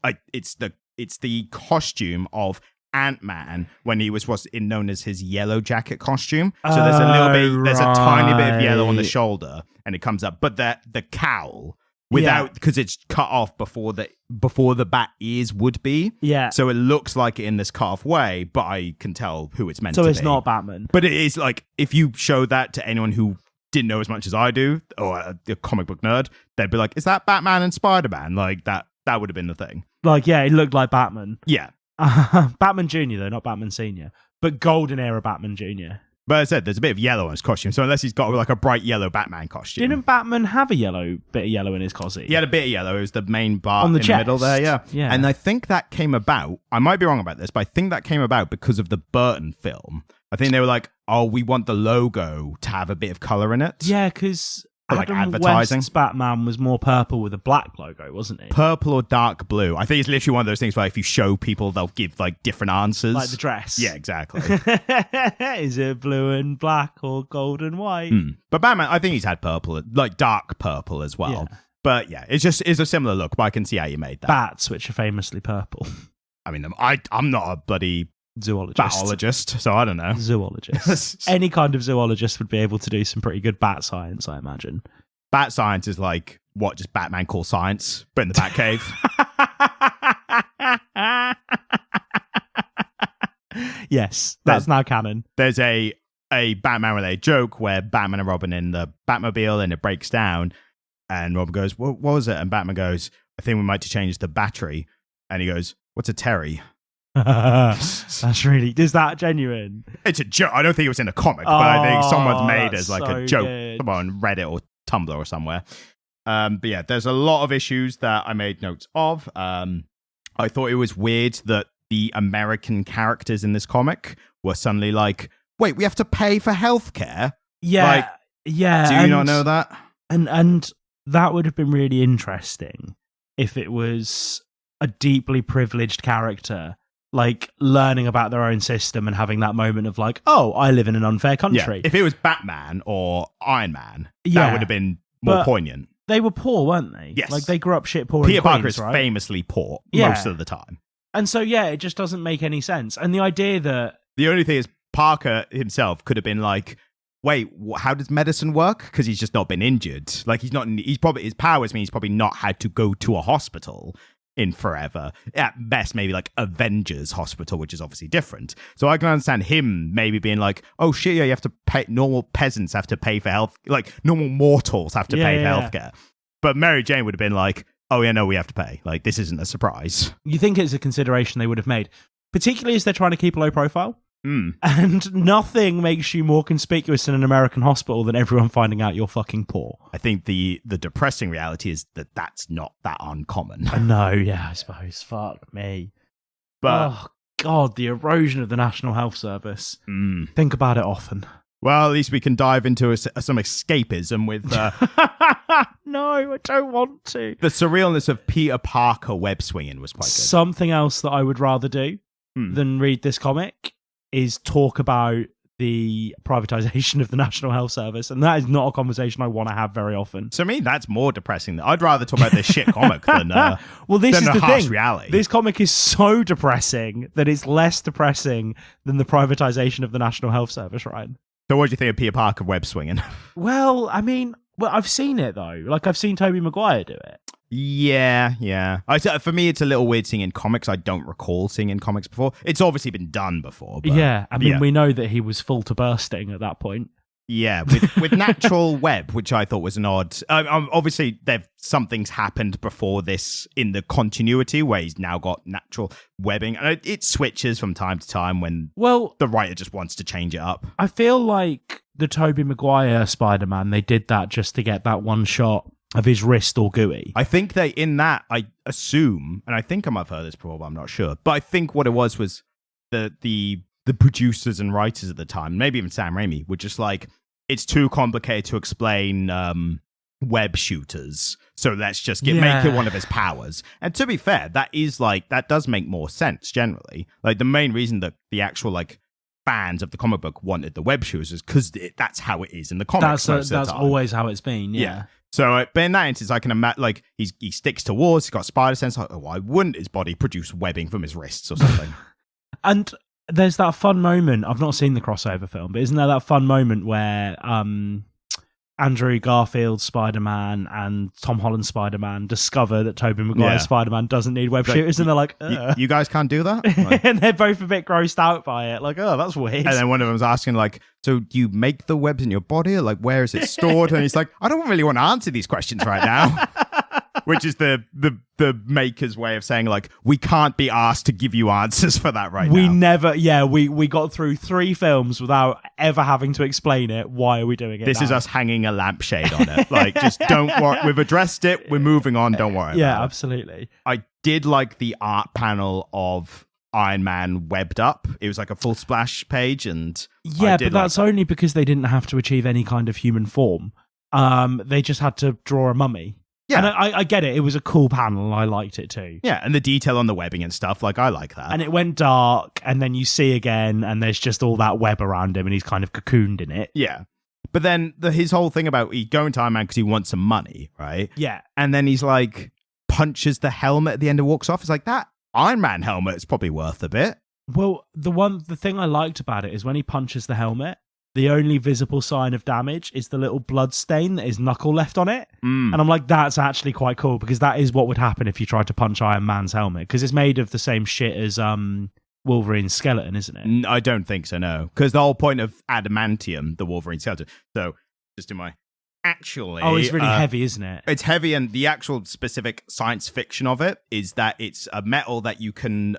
costume of Ant-Man when he was what's known as his yellow jacket costume. So there's a little bit, there's a tiny bit of yellow on the shoulder, and it comes up. But the cowl. Because it's cut off before the bat ears would be. Yeah. So it looks like it in this cut off way, but I can tell who it's meant to be. So it's not Batman. But it is like, if you show that to anyone who didn't know as much as I do, or a comic book nerd, they'd be like, is that Batman and Spider-Man? Like that would have been the thing. Like, yeah, it looked like Batman. Yeah. Batman Jr. though, not Batman Senior. But golden era Batman Jr. But as I said, there's a bit of yellow on his costume, so unless he's got like a bright yellow Batman costume. Didn't Batman have a bit of yellow in his costume? He had a bit of yellow. It was the main bar on the in chest. the middle there, yeah. And I think that came about, I might be wrong about this, but I think that came about because of the Burton film. I think they were like, oh, we want the logo to have a bit of colour in it. Yeah, because like Adam advertising. West's Batman was more purple with a black logo, wasn't he? Purple or dark blue. I think it's literally one of those things where if you show people, they'll give like different answers. Like the dress. Yeah, exactly. Is it blue and black or gold and white? But Batman, I think he's had purple, like dark purple as well. Yeah. But yeah, it's a similar look, but I can see how you made that. Bats, which are famously purple. I mean, I'm not a bloody zoologist, so I don't know. Zoologist. Any kind of zoologist would be able to do some pretty good bat science, I imagine. Bat science is like what just Batman calls science, but in the Batcave. Yes, that's now canon. There's a Batman-related joke where Batman and Robin in the Batmobile and it breaks down, and Robin goes, what was it? And Batman goes, I think we might have to change the battery. And he goes, what's a Terry? That's really, is that genuine? It's a joke. I don't think it was in a comic, but I think someone's made it as like so a joke. good. Someone on Reddit or Tumblr or somewhere. But yeah, there's a lot of issues that I made notes of. I thought it was weird that the American characters in this comic were suddenly like, wait, we have to pay for healthcare? Yeah. Like, yeah. Do you not know that? And that would have been really interesting if it was a deeply privileged character like learning about their own system and having that moment of like, oh, I live in an unfair country. Yeah. If it was Batman or Iron Man, that would have been more poignant. They were poor, weren't they? Yes. Like they grew up shit poor. Peter in Queens, Parker is right? famously poor most of the time. And so, yeah, it just doesn't make any sense. And the idea that... The only thing is Parker himself could have been like, wait, how does medicine work? Because he's just not been injured. Like his powers mean he's probably not had to go to a hospital in forever. At best, maybe like Avengers Hospital, which is obviously different. So I can understand him maybe being like, oh shit, yeah, you have to pay, normal peasants have to pay for health, like normal mortals have to pay for healthcare. But Mary Jane would have been like, oh yeah, no, we have to pay. Like this isn't a surprise. You think it's a consideration they would have made, particularly as they're trying to keep a low profile. And nothing makes you more conspicuous in an American hospital than everyone finding out you're fucking poor. I think the depressing reality is that that's not that uncommon. I know, yeah, I suppose. Fuck me. But oh, God, the erosion of the National Health Service. Think about it often. well, at least we can dive into some escapism with No, I don't want to. the surrealness of Peter Parker web swinging was quite good. Something else that I would rather do than read this comic is talk about the privatization of the National Health Service, and that is not a conversation I want to have very often. So, I mean, that's more depressing. I'd rather talk about this shit comic than well, this than is the harsh thing. reality. This comic is so depressing that it's less depressing than the privatization of the National Health Service, Ryan. So, what do you think of Peter Parker web swinging? Well, I mean, I've seen it though. Like, I've seen Tobey Maguire do it. Yeah. For me, it's a little weird seeing in comics. I don't recall seeing in comics before. It's obviously been done before. But, yeah, I mean, we know that he was full to bursting at that point. Yeah, with natural web, which I thought was an odd. Obviously, something's happened before this in the continuity where he's now got natural webbing, and it switches from time to time when the writer just wants to change it up. I feel like the Tobey Maguire Spider-Man, they did that just to get that one shot of his wrist all gooey. I think I assume, and I think I might have heard this before, but I'm not sure. But I think what it was the producers and writers at the time, maybe even Sam Raimi, were just like, it's too complicated to explain web shooters, so let's just make it one of his powers. And to be fair, that does make more sense generally. Like, the main reason that the actual like fans of the comic book wanted the web shooters is because that's how it is in the comics. That's always how it's been. Yeah. So, but in that instance, I can imagine, like, he sticks to walls, he's got spider sense. Like, why wouldn't his body produce webbing from his wrists or something? And there's that fun moment. I've not seen the crossover film, but isn't there that fun moment where Andrew Garfield's Spider-Man and Tom Holland's Spider-Man discover that Tobey Maguire's Spider-Man doesn't need web shooters, and they're like, you guys can't do that? Like, and they're both a bit grossed out by it. Like, oh, that's weird. And then one of them's asking, like, so do you make the webs in your body? Like, where is it stored? And he's like, I don't really want to answer these questions right now. Which is the maker's way of saying, like, we can't be asked to give you answers for that right now. We got through 3 films without ever having to explain it. Why are we doing it This now? is us hanging a lampshade on it. Like, just don't worry. We've addressed it. We're moving on. Don't worry Yeah, about absolutely. I did like the art panel of Iron Man webbed up. It was like a full splash page. And yeah, but that's only because they didn't have to achieve any kind of human form. They just had to draw a mummy. Yeah, and I get it. It was a cool panel. I liked it too. Yeah, and the detail on the webbing and stuff, like, I like that. And it went dark, and then you see again, and there's just all that web around him, and he's kind of cocooned in it. Yeah. But then his whole thing about he going to Iron Man because he wants some money, right? Yeah. And then he's like, punches the helmet at the end and walks off. It's like, that Iron Man helmet is probably worth a bit. Well, the thing I liked about it is when he punches the helmet, the only visible sign of damage is the little blood stain that his knuckle left on it. And I'm like, that's actually quite cool, because that is what would happen if you tried to punch Iron Man's helmet, because it's made of the same shit as Wolverine's skeleton, isn't it? I don't think so, no. Because the whole point of adamantium, the Wolverine skeleton, so just in my... Actually... Oh, it's really heavy, isn't it? It's heavy, and the actual specific science fiction of it is that it's a metal that you can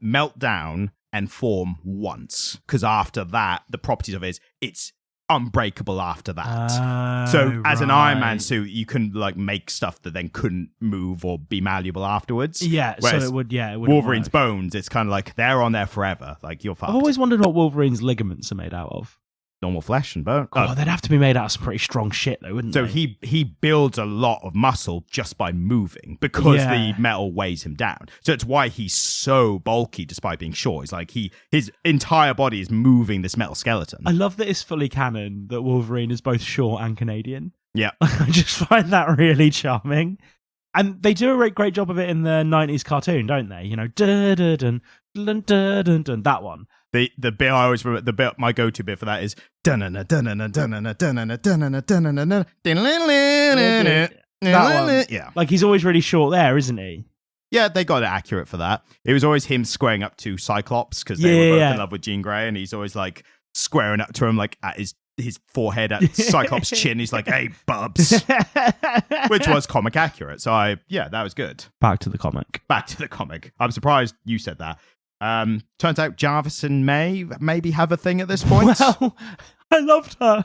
melt down and form once, because after that, the properties of it is it's unbreakable after that. So as an Iron Man suit, you can like make stuff that then couldn't move or be malleable afterwards. Yeah, whereas so it would. Yeah, it would. Wolverine's bones, it's kind of like they're on there forever. Like, you're fucked. I've always wondered what Wolverine's ligaments are made out of. Normal flesh and bone. Oh, they'd have to be made out of some pretty strong shit, though, wouldn't they? So he builds a lot of muscle just by moving, because the metal weighs him down. So it's why he's so bulky despite being short. It's like his entire body is moving this metal skeleton. I love that it's fully canon that Wolverine is both short and Canadian. Yeah. I just find that really charming. And they do a great job of it in the 90s cartoon, don't they? You know, dun-dun-dun, dun-dun-dun-dun, that one. The bit I always remember, my go-to bit for that is that one. Yeah. Like, he's always really short there, isn't he? Yeah, they got it accurate for that. It was always him squaring up to Cyclops, because they were both in love with Jean Grey, and he's always like squaring up to him, like at his forehead, at Cyclops' chin. He's like, "Hey, bubs," which was comic accurate. So that was good. Back to the comic. I'm surprised you said that. Turns out Jarvis and May maybe have a thing at this point. Well, I loved her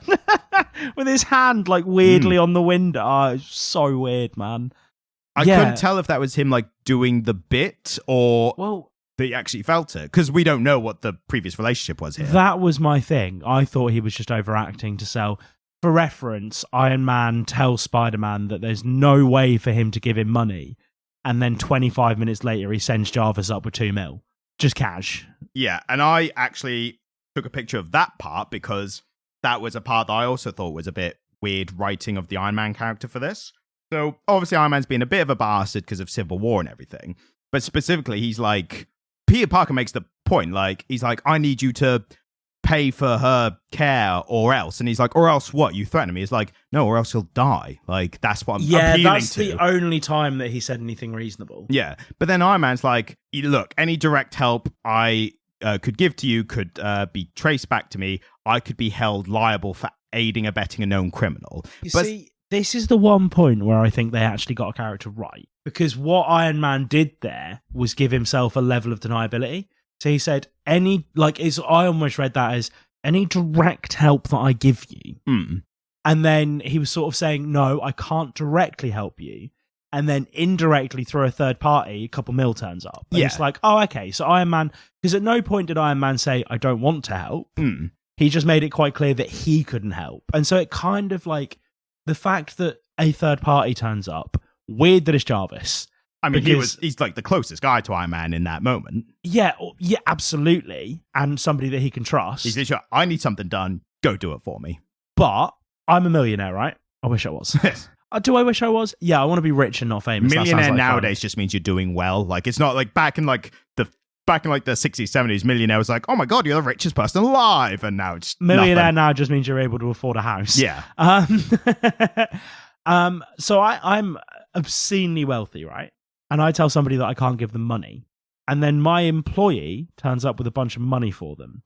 with his hand like weirdly on the window. Oh, it's so weird, man. I couldn't tell if that was him like doing the bit or that he actually felt it, because we don't know what the previous relationship was here. That was my thing. I thought he was just overacting to sell. For reference, Iron Man tells Spider-Man that there's no way for him to give him money, and then 25 minutes later he sends Jarvis up with $2 million. Just cash. Yeah, and I actually took a picture of that part because that was a part that I also thought was a bit weird writing of the Iron Man character for this. So obviously Iron Man's been a bit of a bastard because of Civil War and everything. But specifically, he's like, Peter Parker makes the point, like, he's like, I need you to pay for her care or else. And he's like, or else what? You threaten me. He's like, no, or else he'll die. Like, that's what I'm appealing to. Yeah, that's the only time that he said anything reasonable. Yeah. But then Iron Man's like, look, any direct help I could give to you could be traced back to me. I could be held liable for aiding, abetting a known criminal. See, this is the one point where I think they actually got a character right. Because what Iron Man did there was give himself a level of deniability. So he said, I almost read that as any direct help that I give you. And then he was sort of saying, no, I can't directly help you. And then indirectly through a third party, a couple mil turns up. And it's like, oh, okay. So Iron Man, because at no point did Iron Man say, I don't want to help. He just made it quite clear that he couldn't help. And so it kind of like the fact that a third party turns up, weird that it's Jarvis. I mean, he's like the closest guy to Iron Man in that moment. Yeah, absolutely. And somebody that he can trust. He's literally, I need something done. Go do it for me. But I'm a millionaire, right? I wish I was. Do I wish I was? Yeah, I want to be rich and not famous. Millionaire nowadays just means you're doing well. Like, it's not like back in the 60s, 70s, millionaire was like, oh my God, you're the richest person alive. And now it's millionaire nothing. Now just means you're able to afford a house. Yeah. So I'm obscenely wealthy, right? And I tell somebody that I can't give them money. And then my employee turns up with a bunch of money for them.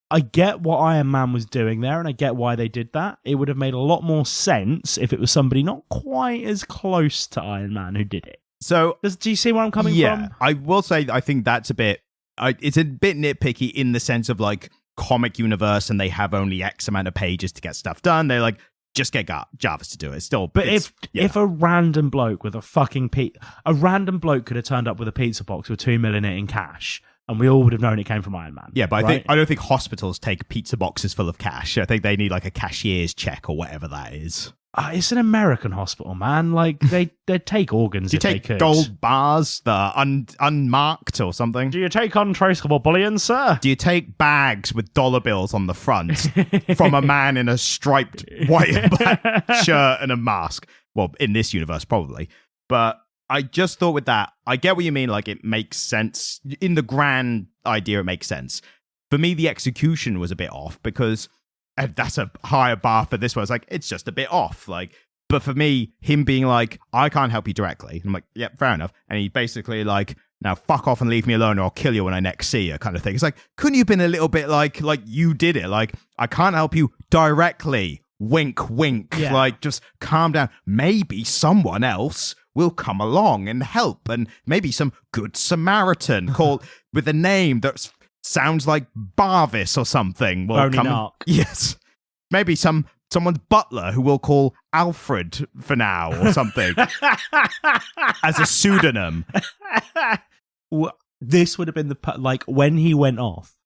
I get what Iron Man was doing there, and I get why they did that. It would have made a lot more sense if it was somebody not quite as close to Iron Man who did it. So, do you see where I'm coming from? Yeah, I will say I think that's it's a bit nitpicky in the sense of like comic universe, and they have only X amount of pages to get stuff done. They're like, just get Jarvis to do it. Still, but if a random bloke with a random bloke could have turned up with a pizza box with $2 million in cash, and we all would have known it came from Iron Man. Yeah, but I don't think hospitals take pizza boxes full of cash. I think they need like a cashier's check or whatever that is. It's an American hospital, man. Like they take organs. Do you if they take could. gold bars that are unmarked or something? Do you take untraceable bullion, sir? Do you take bags with dollar bills on the front from a man in a striped white and black shirt and a mask? Well, in this universe, probably. But I just thought with that, I get what you mean. Like, it makes sense. In the grand idea, it makes sense. For me, the execution was a bit off because... and that's a higher bar for this one. It's like, it's just a bit off. Like, but for me, him being like, I can't help you directly. And I'm like, yeah, fair enough. And he basically like, now fuck off and leave me alone or I'll kill you when I next see you kind of thing. It's like, couldn't you have been a little bit like you did it? Like, I can't help you directly. Wink, wink. Yeah. Like, just calm down. Maybe someone else will come along and help. And maybe some good Samaritan called with a name that's sounds like Barvis or something. Yes. Maybe someone's butler who we'll call Alfred for now or something as a pseudonym. This would have been like when he went off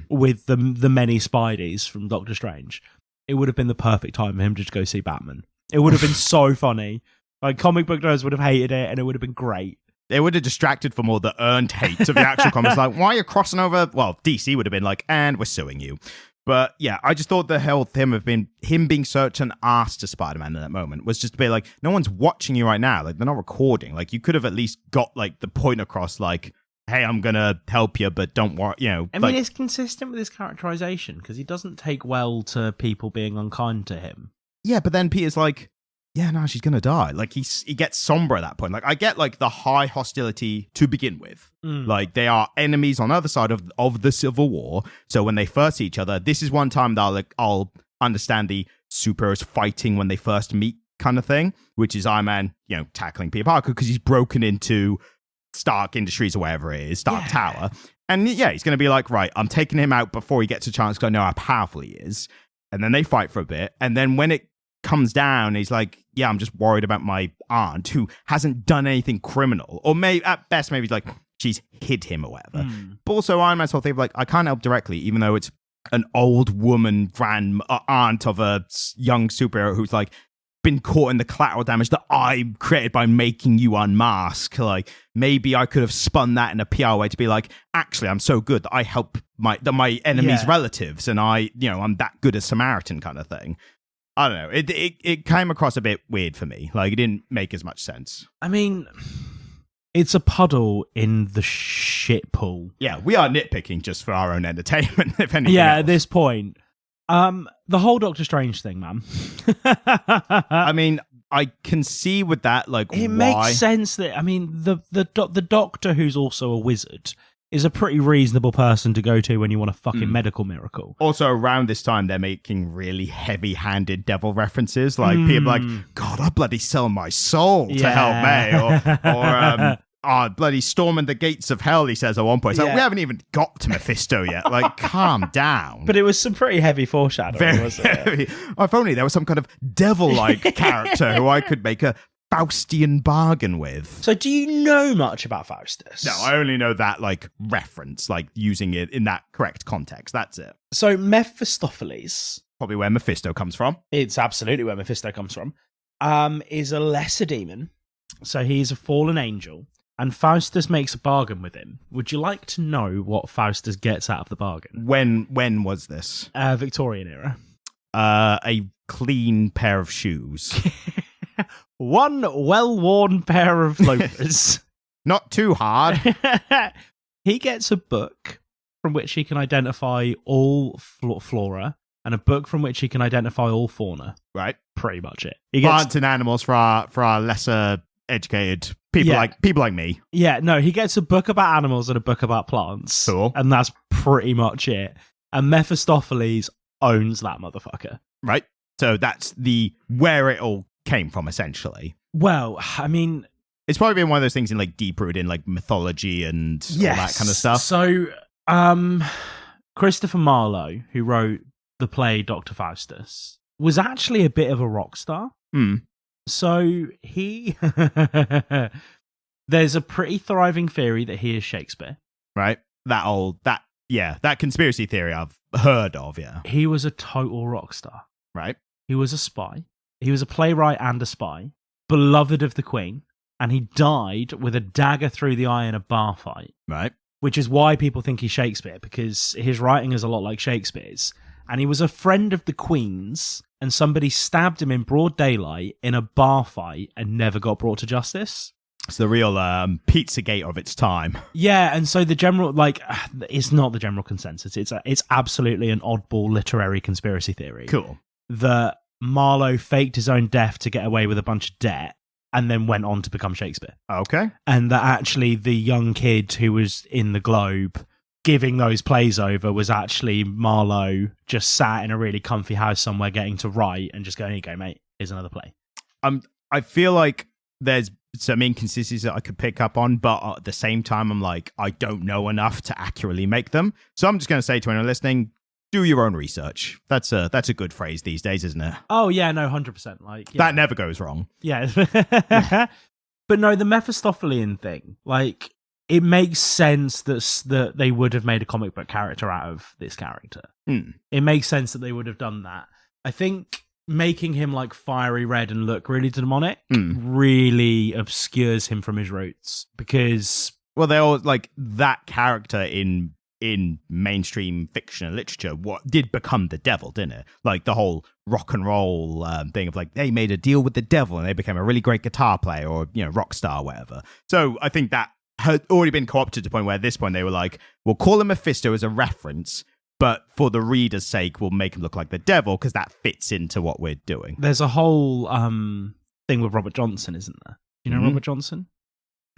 with the many Spideys from Doctor Strange. It would have been the perfect time for him to just go see Batman. It would have been so funny. Like, comic book nerds would have hated it and it would have been great. They would have distracted from all the earned hate of the actual comics. Like, why are you crossing over? Well, DC would have been like, and we're suing you. But yeah, I just thought the whole thing of him being such an ass to Spider-Man in that moment was just to be like, no one's watching you right now. Like, they're not recording. Like, you could have at least got like the point across, like, hey, I'm going to help you, but don't worry, you know. I mean, it's consistent with his characterization because he doesn't take well to people being unkind to him. Yeah, but then Peter's like, yeah, no, she's gonna die. Like, he gets somber at that point. Like, I get like the high hostility to begin with. Like, they are enemies on the other side of the Civil War. So when they first see each other, this is one time that I'll understand the superheroes fighting when they first meet kind of thing, which is Iron Man, you know, tackling Peter Parker because he's broken into Stark Industries or wherever it is, Stark Tower. And yeah, he's going to be like, right, I'm taking him out before he gets a chance because I know how powerful he is. And then they fight for a bit. And then when it comes down, he's like, yeah, I'm just worried about my aunt who hasn't done anything criminal. Or maybe at best, maybe like she's hid him or whatever. But also Iron Man's whole thing of like, I can't help directly, even though it's an old woman grand aunt of a young superhero who's like been caught in the collateral damage that I created by making you unmask. Like maybe I could have spun that in a PR way to be like, actually, I'm so good that I help my enemy's relatives, and I'm that good a Samaritan kind of thing. I don't know. It came across a bit weird for me. Like it didn't make as much sense. I mean, it's a puddle in the shit pool. Yeah, we are nitpicking just for our own entertainment, if anything. Yeah, else. at this point. The whole Doctor Strange thing, man. I mean, I can see with that, like, it why. makes sense that, I mean, the Doctor, who's also a wizard, is a pretty reasonable person to go to when you want a fucking medical miracle. Also, around this time, they're making really heavy-handed devil references. Like, people are like, God, I bloody sell my soul to help me. Or bloody storming the gates of hell, he says at one point. It's like, we haven't even got to Mephisto yet. Like, calm down. But it was some pretty heavy foreshadowing, wasn't it? If only there was some kind of devil-like character who I could make a Faustian bargain with. So do you know much about Faustus? No, I only know that, like, reference, like, using it in that correct context. That's it. So Mephistopheles... Probably where Mephisto comes from. It's absolutely where Mephisto comes from. Is a lesser demon. So he's a fallen angel. And Faustus makes a bargain with him. Would you like to know what Faustus gets out of the bargain? When was this? Victorian era. A clean pair of shoes. One well-worn pair of loafers. Not too hard. He gets a book from which he can identify all flora, and a book from which he can identify all fauna. Right. Pretty much it. Plants and animals for our lesser educated people like me. Yeah, no, he gets a book about animals and a book about plants. Cool. And that's pretty much it. And Mephistopheles owns that motherfucker. Right. So that's where it all came from, essentially. Well, I mean, it's probably been one of those things in like deep rooted in like mythology and all that kind of stuff. So, Christopher Marlowe, who wrote the play Dr. Faustus, was actually a bit of a rock star. So he, there's a pretty thriving theory that he is Shakespeare. Right. That conspiracy theory I've heard of, yeah. He was a total rock star. Right. He was a spy. He was a playwright and a spy, beloved of the Queen, and he died with a dagger through the eye in a bar fight. Right. Which is why people think he's Shakespeare, because his writing is a lot like Shakespeare's. And he was a friend of the Queen's, and somebody stabbed him in broad daylight in a bar fight and never got brought to justice. It's the real Pizzagate of its time. Yeah, and so the general, like, it's not the general consensus. It's absolutely an oddball literary conspiracy theory. Cool. That Marlowe faked his own death to get away with a bunch of debt and then went on to become Shakespeare. Okay. And that actually the young kid who was in the Globe giving those plays over was actually Marlowe just sat in a really comfy house somewhere getting to write and just going, here you go, mate, here's another play. I feel like there's some inconsistencies that I could pick up on, but at the same time, I'm like, I don't know enough to accurately make them. So I'm just going to say to anyone listening, do your own research. That's a good phrase these days, isn't it? Oh, yeah, no, 100%. Like that never goes wrong. Yeah. But no, the Mephistophelian thing, like, it makes sense that they would have made a comic book character out of this character. It makes sense that they would have done that. I think making him like fiery red and look really demonic really obscures him from his roots, because they're all like that character in mainstream fiction and literature what did become the devil, didn't it? Like the whole rock and roll thing of like they made a deal with the devil and they became a really great guitar player or rock star or whatever. So I think that had already been co-opted to the point where at this point they were like, we'll call him Mephisto as a reference, but for the reader's sake, we'll make him look like the devil because that fits into what we're doing. There's a whole thing with Robert Johnson, isn't there? You know Robert Johnson?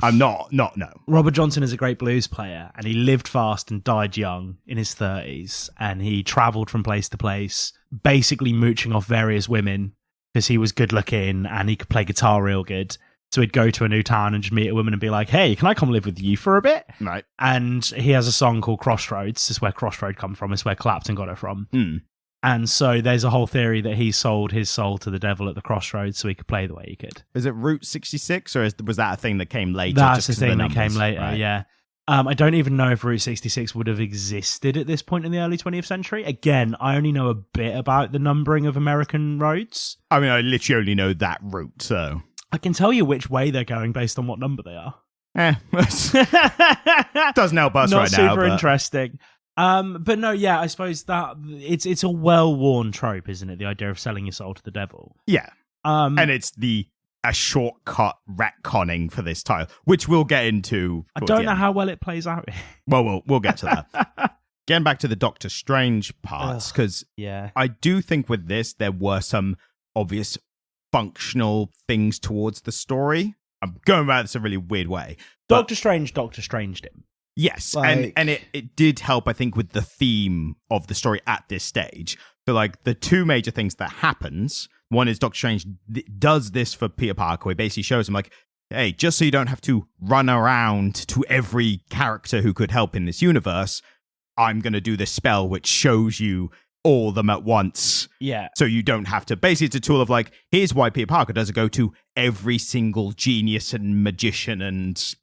I'm not, no. Robert Johnson is a great blues player, and he lived fast and died young in his 30s, and he travelled from place to place, basically mooching off various women because he was good looking and he could play guitar real good. So he'd go to a new town and just meet a woman and be like, hey, can I come live with you for a bit? Right. And he has a song called Crossroads. This is where Crossroad come from. It's where Clapton got it from. Mm. And so there's a whole theory that he sold his soul to the devil at the crossroads so he could play the way he could. Is it Route 66 or was that a thing that came later? That's just the 'cause of thing that came numbers? later, Right. yeah. I don't even know if Route 66 would have existed at this point in the early 20th century. Again, I only know a bit about the numbering of American roads. I mean, I literally only know that route, so. I can tell you which way they're going based on what number they are. Doesn't help us Not right now. super But interesting. But no, yeah, I suppose that it's a well-worn trope, isn't it? The idea of selling your soul to the devil. yeah. And it's a shortcut retconning for this title, which we'll get into. I don't know how well it plays out. Well, we'll get to that. Getting back to the Doctor Strange parts, because yeah, I do think with this, there were some obvious functional things towards the story. I'm going about this a really weird way. Doctor Stranged him. Yes, Like- and it did help, I think, with the theme of the story at this stage. So, like, the two major things that happens, one is Doctor Strange does this for Peter Parker. He basically shows him, like, hey, just so you don't have to run around to every character who could help in this universe, I'm going to do this spell which shows you all them at once. Yeah. So you don't have to. Basically, it's a tool of, like, here's why Peter Parker doesn't go to every single genius and magician and,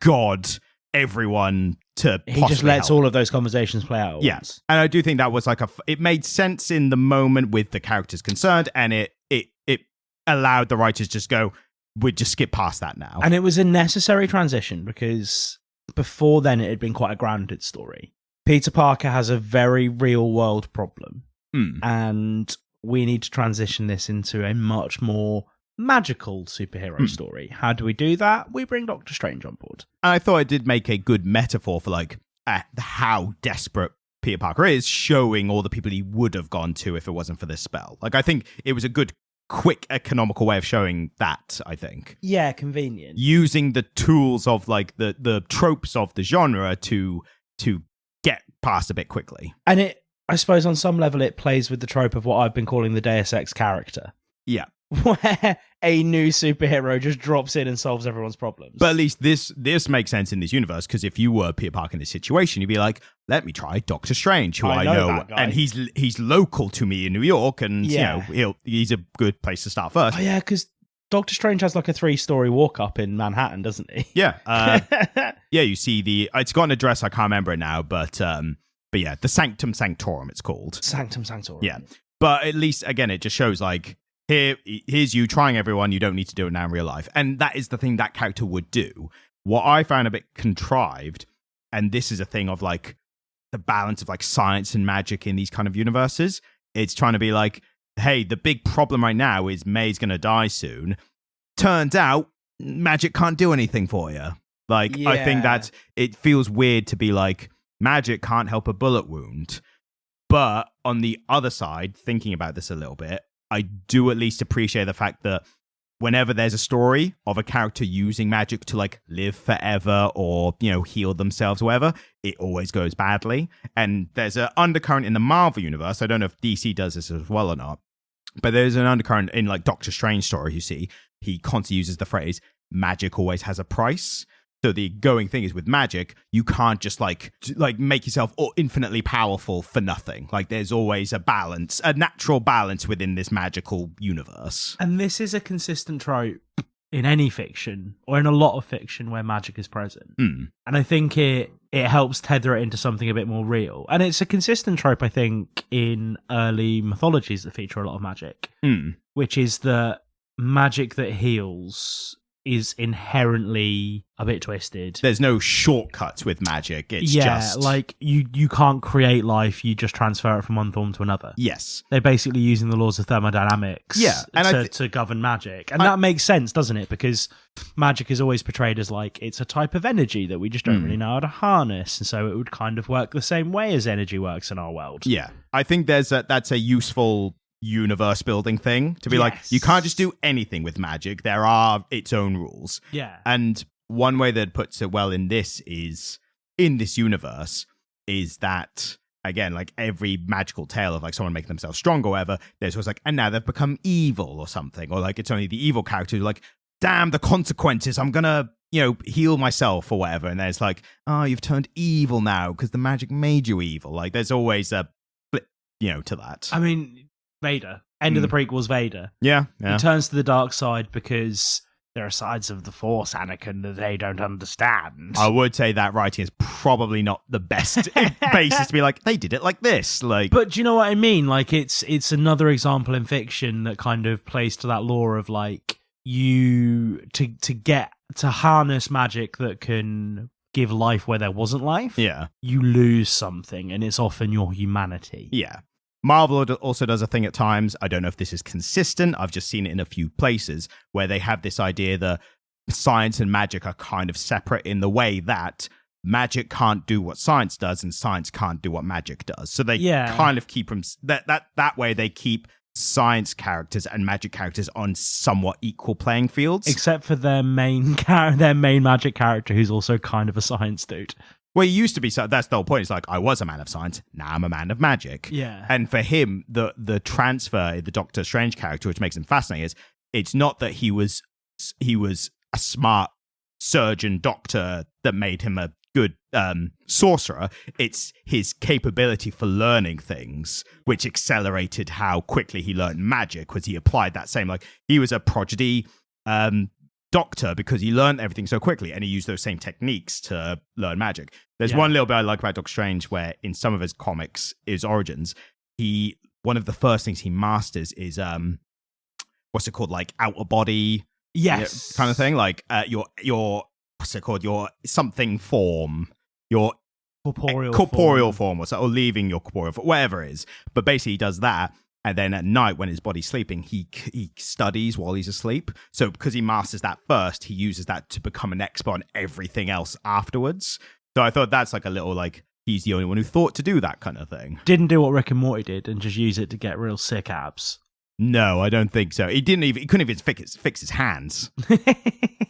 god, everyone to He just lets help. all of those conversations play out at once. And I do think that was like it made sense in the moment with the characters concerned, and it allowed the writers just go, we'd just skip past that now. And it was a necessary transition because before then it had been quite a grounded story. Peter Parker has a very real world problem, and we need to transition this into a much more magical superhero story. How do we do that? We bring Doctor Strange on board. And I thought it did make a good metaphor for like how desperate Peter Parker is, showing all the people he would have gone to if it wasn't for this spell. Like, I think it was a good, quick, economical way of showing that, I think. Yeah, convenient. Using the tools of like the tropes of the genre to get past a bit quickly. And it, I suppose on some level it plays with the trope of what I've been calling the Deus Ex character. Yeah. Where a new superhero just drops in and solves everyone's problems. But at least this makes sense in this universe, because if you were Peter Parker in this situation, you'd be like, let me try Doctor Strange, who I know that guy. and he's local to me in New York, and he's a good place to start first. Oh yeah, because Doctor Strange has like a 3-story walk up in Manhattan, doesn't he? Yeah. You see it's got an address, I can't remember it now, but yeah, the Sanctum Sanctorum it's called. Sanctum Sanctorum. Yeah. But at least, again, it just shows like, here's you trying everyone, you don't need to do it now in real life. And that is the thing that character would do. What I found a bit contrived, and this is a thing of like the balance of like science and magic in these kind of universes, it's trying to be like, hey, the big problem right now is May's going to die soon. Turns out magic can't do anything for you. Like, I think that it feels weird to be like, magic can't help a bullet wound. But on the other side, thinking about this a little bit, I do at least appreciate the fact that whenever there's a story of a character using magic to like live forever or, heal themselves or whatever, it always goes badly. And there's an undercurrent in the Marvel universe. I don't know if DC does this as well or not, but there's an undercurrent in like Doctor Strange stories. You see, he constantly uses the phrase, magic always has a price. So the going thing is with magic, you can't just like make yourself infinitely powerful for nothing. Like, there's always a balance, a natural balance within this magical universe. And this is a consistent trope in any fiction, or in a lot of fiction where magic is present. And I think it helps tether it into something a bit more real. And it's a consistent trope, I think, in early mythologies that feature a lot of magic, which is that magic that heals is inherently a bit twisted. There's no shortcuts with magic. It's just like you can't create life, you just transfer it from one form to another. Yes. They're basically using the laws of thermodynamics to govern magic. And that makes sense, doesn't it? Because magic is always portrayed as like it's a type of energy that we just don't really know how to harness. And so it would kind of work the same way as energy works in our world. Yeah. I think that's a useful universe building thing to be like, you can't just do anything with magic. There are its own rules. Yeah. And one way that puts it well in this universe is that, again, like every magical tale of like someone making themselves strong or whatever, there's always like, and now they've become evil or something, or like it's only the evil character who like, damn the consequences, I'm gonna, heal myself or whatever. And then it's like, oh, you've turned evil now because the magic made you evil. Like, there's always a flip, to that. I mean, Vader. End of the prequels, Vader. Yeah. He turns to the dark side because there are sides of the Force, Anakin, that they don't understand. I would say that writing is probably not the best basis to be like, they did it like this. Like, but do you know what I mean? Like, it's another example in fiction that kind of plays to that law of like, you to harness magic that can give life where there wasn't life. Yeah, you lose something, and it's often your humanity. Yeah. Marvel also does a thing at times. I don't know if this is consistent. I've just seen it in a few places where they have this idea that science and magic are kind of separate in the way that magic can't do what science does and science can't do what magic does. So they kind of keep them that way. They keep science characters and magic characters on somewhat equal playing fields, except for their main magic character, who's also kind of a science dude. Well, he used to be, so that's the whole point. It's like, I was a man of science, now I'm a man of magic. Yeah. And for him, the transfer, the Doctor Strange character, which makes him fascinating, is it's not that he was a smart surgeon doctor that made him a good sorcerer. It's his capability for learning things, which accelerated how quickly he learned magic, because he applied that same, like, he was a prodigy doctor because he learned everything so quickly and he used those same techniques to learn magic. There's one little bit I like about Doctor Strange where in some of his comics, his origins, one of the first things he masters is what's it called, like outer body kind of thing, like your what's it called, your something form, your corporeal form, or leaving your corporeal form, whatever it is. But basically he does that. And then at night, when his body's sleeping, he studies while he's asleep. So because he masters that first, he uses that to become an expert on everything else afterwards. So I thought that's like a little, like, he's the only one who thought to do that kind of thing. Didn't do what Rick and Morty did and just use it to get real sick abs. No, I don't think so. He couldn't even fix his hands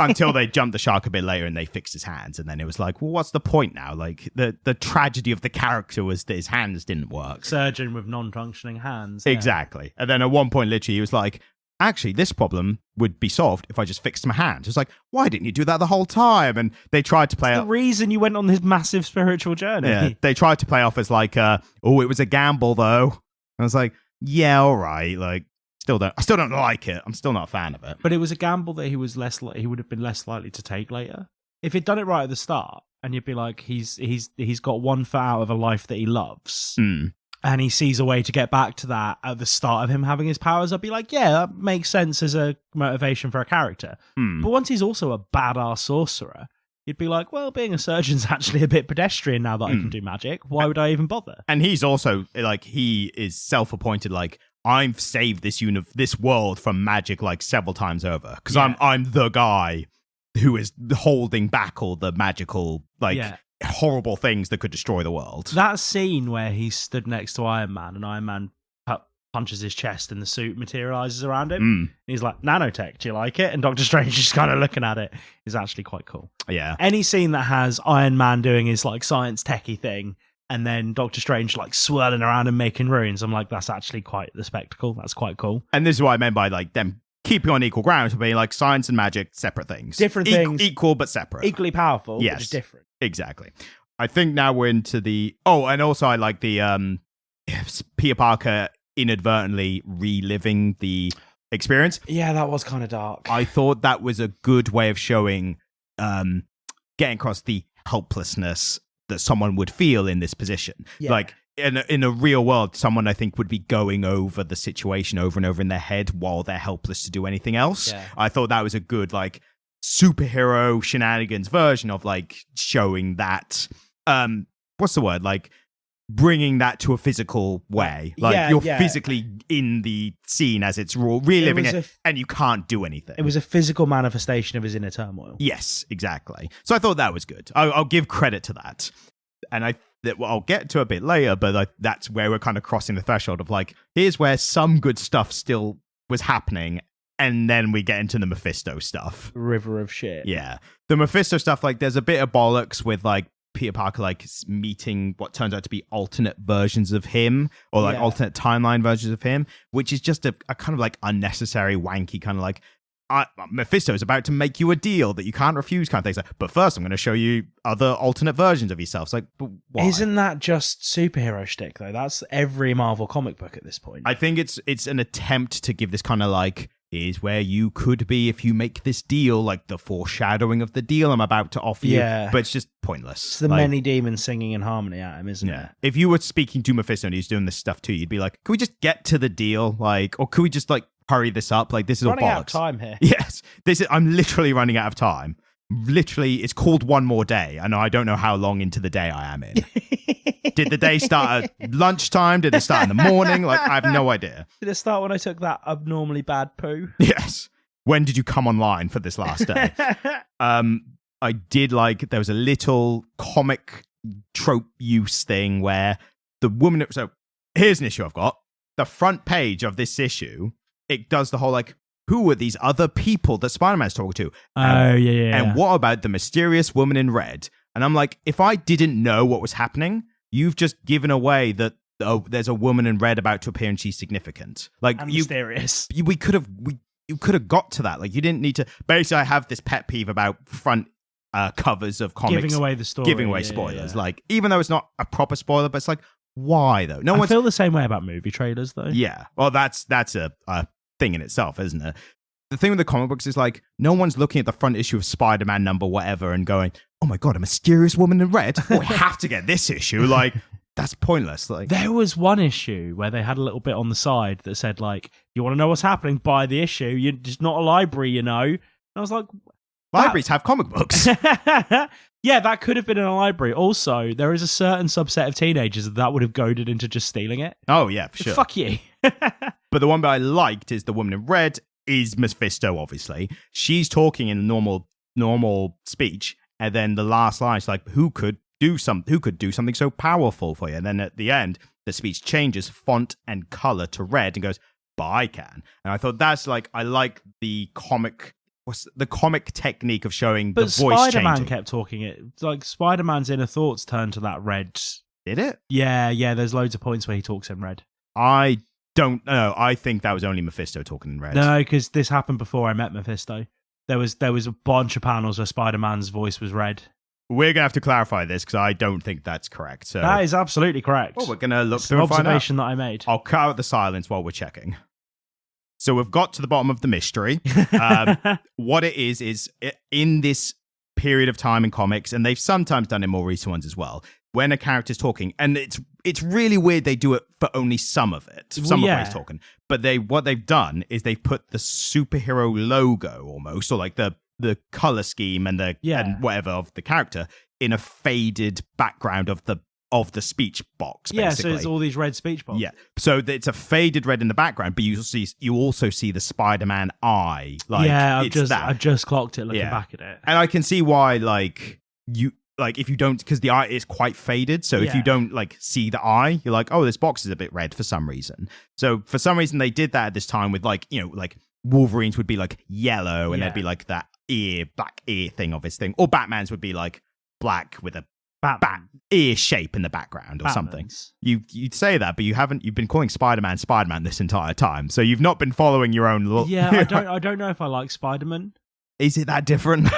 until they jumped the shark a bit later and they fixed his hands. And then it was like, well, what's the point now? Like, the tragedy of the character was that his hands didn't work. Surgeon with non-functioning hands. Exactly. And then at one point, literally, he was like, actually, this problem would be solved if I just fixed my hands. It was like, why didn't you do that the whole time? And they tried to play the reason you went on this massive spiritual journey. Yeah, they tried to play off as like, it was a gamble, though. And I was like, yeah, all right, like, I still don't like it. I'm still not a fan of it. But it was a gamble that he would have been less likely to take later. If he'd done it right at the start, and you'd be like, he's got 1 foot out of a life that he loves, and he sees a way to get back to that at the start of him having his powers, I'd be like, yeah, that makes sense as a motivation for a character. But once he's also a badass sorcerer, you'd be like, well, being a surgeon's actually a bit pedestrian now that I can do magic. Why would I even bother? And he's also, like, he is self-appointed, like, I've saved this world from magic like several times over because I'm the guy who is holding back all the magical horrible things that could destroy the world. That scene where he stood next to Iron Man and Iron Man punches his chest and the suit materializes around him. And he's like, nanotech, do you like it? And Doctor Strange just kind of looking at it is actually quite cool. Yeah. Any scene that has Iron Man doing his like science techie thing and then Doctor Strange like swirling around and making runes, I'm like, that's actually quite the spectacle. That's quite cool. And this is what I meant by like them keeping on equal ground, to being like science and magic, separate things. Different things. Equal but separate. Equally powerful, yes, but just different. Exactly. I think now we're into the... Oh, and also I like the Peter Parker inadvertently reliving the experience. Yeah, that was kind of dark. I thought that was a good way of showing, getting across the helplessness that someone would feel in this position. Yeah. Like, in a real world, someone I think would be going over the situation over and over in their head while they're helpless to do anything else. Yeah. I thought that was a good, like, superhero shenanigans version of, like, showing that, what's the word? Like, bringing that to a physical way. Like, you're physically in the scene as it's reliving it, and you can't do anything. It was a physical manifestation of his inner turmoil. Yes, exactly. So I thought that was good. I'll give credit to that. And I'll get to a bit later, but that's where we're kind of crossing the threshold of, like, here's where some good stuff still was happening, and then we get into the Mephisto stuff. River of shit. Yeah. The Mephisto stuff, like, there's a bit of bollocks with, like, Peter Parker, like, meeting what turns out to be alternate versions of him, or, like, alternate timeline versions of him, which is just a kind of, like, unnecessary, wanky kind of, like, Mephisto is about to make you a deal that you can't refuse, kind of things. Like, but first, I'm going to show you other alternate versions of yourself. It's like, but why? Isn't that just superhero shtick though? That's every Marvel comic book at this point. I think it's an attempt to give this kind of like, here's where you could be if you make this deal, like the foreshadowing of the deal I'm about to offer you. But it's just pointless. It's the many demons singing in harmony at him, isn't it? If you were speaking to Mephisto and he's doing this stuff too, you'd be like, can we just get to the deal? Like, or could we just like hurry this up? Like, this is running all bollocks. out of time here. Yes, I'm literally running out of time. Literally, it's called One More Day, and I don't know how long into the day I am in. Did the day start at lunchtime? Did it start in the morning? Like, I have no idea. Did it start when I took that abnormally bad poo? Yes. When did you come online for this last day? I did like, there was a little comic trope use thing where the woman, so here's an issue I've got. The front page of this issue, it does the whole like, who are these other people that Spider-Man's talking to? And what about the mysterious woman in red? And I'm like, if I didn't know what was happening, you've just given away that there's a woman in red about to appear and she's significant. Like, mysterious. You could have got to that. Like, you didn't need to. Basically, I have this pet peeve about front covers of comics giving away the story, giving away spoilers. Like, even though it's not a proper spoiler, but it's like, why though? I feel the same way about movie trailers though. Yeah, well, that's a thing in itself, isn't it? The thing with the comic books is like, no one's looking at the front issue of Spider-Man number whatever and going, oh my god, a mysterious woman in red. Oh, we have to get this issue. Like, that's pointless. Like, there was one issue where they had a little bit on the side that said like, you want to know what's happening, buy the issue. It's not a library, you know. And I was like, libraries have comic books. Yeah, that could have been in a library. Also, there is a certain subset of teenagers that would have goaded into just stealing it. Oh yeah, for sure. Fuck you. But the one that I liked is the woman in red is Mephisto, obviously. She's talking in normal speech, and then the last line is like, who could do something so powerful for you? And then at the end, the speech changes font and color to red and goes, but I can. And I thought that's like, I like the comic technique of showing the voice changing. But Spider-Man kept talking it. Like, Spider-Man's inner thoughts turned to that red. Did it? Yeah, there's loads of points where he talks in red. I don't know. I think that was only Mephisto talking in red. No, because this happened before I met Mephisto. There was a bunch of panels where Spider-Man's voice was red. We're going to have to clarify this because I don't think that's correct. So that is absolutely correct. Well, we're going to look it's through an and find out. observation that I made. I'll cut out the silence while we're checking. So we've got to the bottom of the mystery. What it is in this period of time in comics, and they've sometimes done it in more recent ones as well, when a character's talking, and it's really weird they do it for only some of it. Some of it's talking. But what they've done is they've put the superhero logo almost, or like the color scheme and and whatever of the character in a faded background of the speech box, basically. Yeah, so it's all these red speech boxes. Yeah, so it's a faded red in the background, but you also see the Spider-Man eye. Like, yeah, I've just clocked it looking back at it, and I can see why. If you don't, because the eye is quite faded, so if you don't see the eye, you're like, oh, this box is a bit red for some reason. So for some reason they did that at this time with Wolverine's would be like yellow, and there'd be like that black ear thing of his thing, or Batman's would be like black with a bat ear shape in the background or something. You'd say that, but you've been calling Spider-Man this entire time, so you've not been following your own. I don't know if I like Spider-Man. Is it that different?